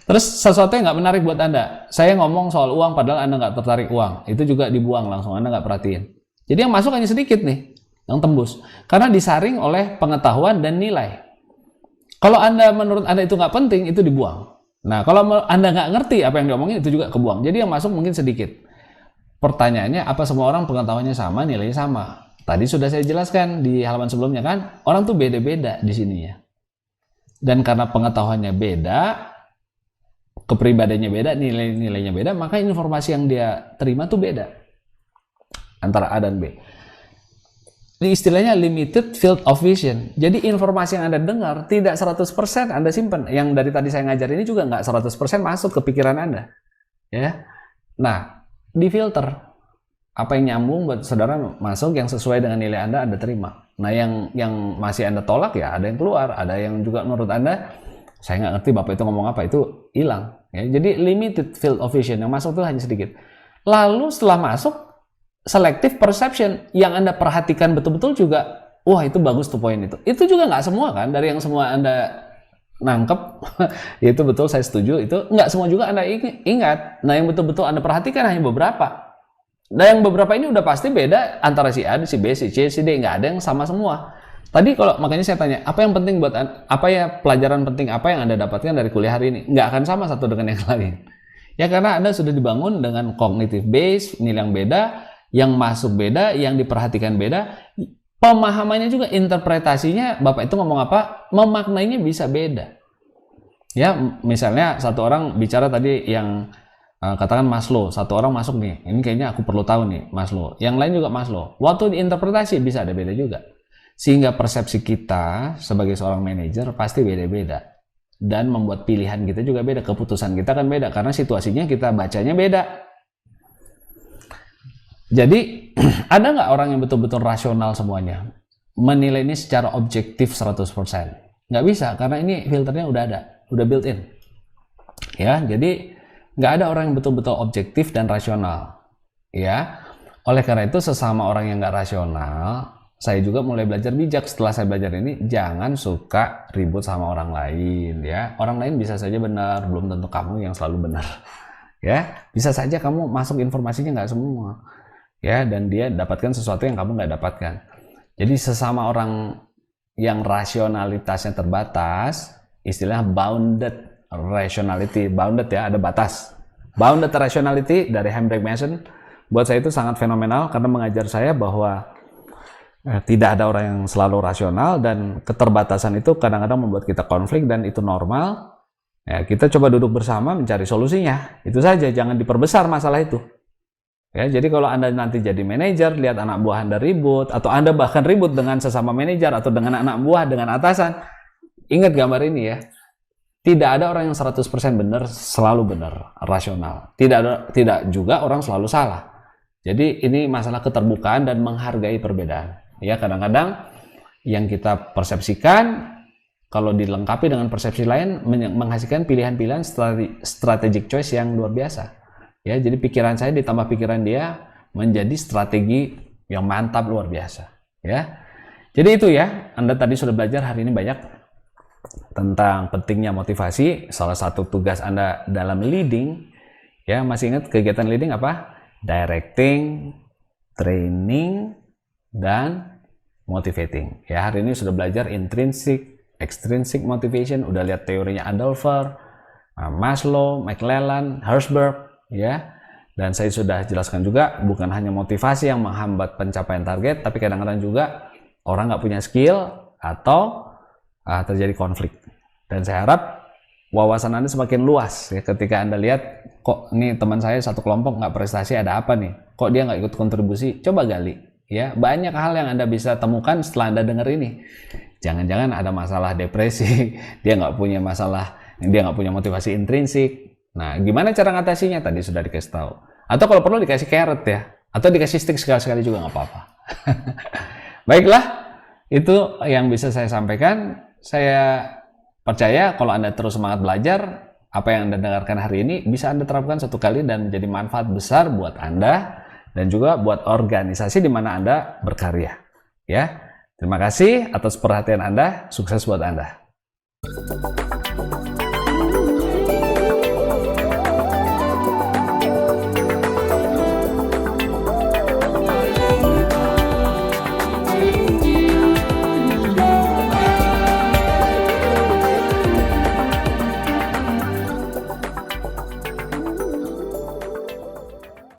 Terus sesuatu yang nggak menarik buat Anda. Saya ngomong soal uang padahal Anda nggak tertarik uang. Itu juga dibuang langsung, Anda nggak perhatiin. Jadi yang masuk hanya sedikit nih, yang tembus. Karena disaring oleh pengetahuan dan nilai. Kalau menurut Anda itu nggak penting, itu dibuang. Nah, kalau Anda nggak ngerti apa yang diomongin, itu juga kebuang. Jadi yang masuk mungkin sedikit. Pertanyaannya, apa semua orang pengetahuannya sama, nilainya sama? Tadi sudah saya jelaskan di halaman sebelumnya kan, orang tuh beda-beda di sininya. Dan karena pengetahuannya beda, kepribadiannya beda, nilai-nilainya beda, maka informasi yang dia terima tuh beda antara A dan B. Ini istilahnya limited field of vision. Jadi informasi yang Anda dengar tidak 100% Anda simpan. Yang dari tadi saya ngajar ini juga nggak 100% masuk ke pikiran Anda. Ya. Nah, difilter. Apa yang nyambung buat saudara masuk, yang sesuai dengan nilai Anda terima. Nah, yang masih Anda tolak ya ada yang keluar, ada yang juga menurut Anda saya nggak ngerti Bapak itu ngomong apa, itu hilang. Ya, jadi limited field of vision, yang masuk itu hanya sedikit. Lalu setelah masuk, selective perception, yang Anda perhatikan betul-betul juga, wah itu bagus tuh poin itu. Itu juga nggak semua kan, dari yang semua Anda nangkep, itu betul saya setuju, itu nggak semua juga Anda ingat. Nah yang betul-betul Anda perhatikan hanya beberapa. Nah yang beberapa ini udah pasti beda antara si A, si B, si C, si D, nggak ada yang sama semua. Tadi makanya saya tanya, apa yang penting buat apa ya pelajaran penting apa yang Anda dapatkan dari kuliah hari ini? Nggak akan sama satu dengan yang lain. Ya karena Anda sudah dibangun dengan cognitive base, nilai yang beda, yang masuk beda, yang diperhatikan beda, pemahamannya juga, interpretasinya, Bapak itu ngomong apa, memaknainya bisa beda. Ya, misalnya satu orang bicara tadi yang katakan Maslow, satu orang masuk nih, ini kayaknya aku perlu tahu nih Maslow, yang lain juga Maslow. Waktu diinterpretasi bisa ada beda juga. Sehingga persepsi kita sebagai seorang manajer pasti beda-beda. Dan membuat pilihan kita juga beda, keputusan kita kan beda, karena situasinya kita bacanya beda. Jadi, ada nggak orang yang betul-betul rasional semuanya? Menilai ini secara objektif 100%. Nggak bisa, karena ini filternya udah ada, udah built in. Ya, jadi nggak ada orang yang betul-betul objektif dan rasional. Ya, oleh karena itu sesama orang yang nggak rasional, saya juga mulai belajar bijak setelah saya belajar ini. Jangan suka ribut sama orang lain, ya. Orang lain bisa saja benar, belum tentu kamu yang selalu benar. Ya, bisa saja kamu masuk informasinya nggak semua, ya, dan dia dapatkan sesuatu yang kamu nggak dapatkan. Jadi sesama orang yang rasionalitasnya terbatas, istilahnya bounded rationality, bounded ya, ada batas. Bounded rationality dari Hendrik Mason, buat saya itu sangat fenomenal karena mengajar saya bahwa tidak ada orang yang selalu rasional, dan keterbatasan itu kadang-kadang membuat kita konflik, dan itu normal. Ya, kita coba duduk bersama mencari solusinya. Itu saja, jangan diperbesar masalah itu. Ya, jadi kalau Anda nanti jadi manajer, lihat anak buah Anda ribut, atau Anda bahkan ribut dengan sesama manajer atau dengan anak buah, dengan atasan, ingat gambar ini ya. Tidak ada orang yang 100% benar, selalu benar, rasional. Tidak juga orang selalu salah. Jadi ini masalah keterbukaan dan menghargai perbedaan. Ya, kadang-kadang yang kita persepsikan kalau dilengkapi dengan persepsi lain menghasilkan pilihan-pilihan strategic choice yang luar biasa. Ya, jadi pikiran saya ditambah pikiran dia menjadi strategi yang mantap luar biasa. Ya, jadi itu ya. Anda tadi sudah belajar hari ini banyak tentang pentingnya motivasi. Salah satu tugas Anda dalam leading, ya, masih ingat kegiatan leading apa? Directing, training, dan motivating. Ya, hari ini sudah belajar intrinsic, extrinsic motivation, udah lihat teorinya Adolfer, Maslow, McClellan, Herzberg, ya. Dan saya sudah jelaskan juga, bukan hanya motivasi yang menghambat pencapaian target, tapi kadang-kadang juga orang nggak punya skill atau terjadi konflik. Dan saya harap wawasan Anda semakin luas ya, ketika Anda lihat, kok ini teman saya satu kelompok nggak prestasi, ada apa nih? Kok dia nggak ikut kontribusi? Coba gali. Ya, banyak hal yang Anda bisa temukan setelah Anda dengar ini. Jangan-jangan ada masalah depresi, dia nggak punya masalah, dia nggak punya motivasi intrinsik. Nah, gimana cara ngatasinya? Tadi sudah dikasih tahu. Atau kalau perlu dikasih carrot ya, atau dikasih stick sekali-sekali juga nggak apa-apa. Baiklah, itu yang bisa saya sampaikan. Saya percaya kalau Anda terus semangat belajar, apa yang Anda dengarkan hari ini bisa Anda terapkan satu kali dan menjadi manfaat besar buat Anda dan juga buat organisasi di mana Anda berkarya. Ya, terima kasih atas perhatian Anda. Sukses buat Anda.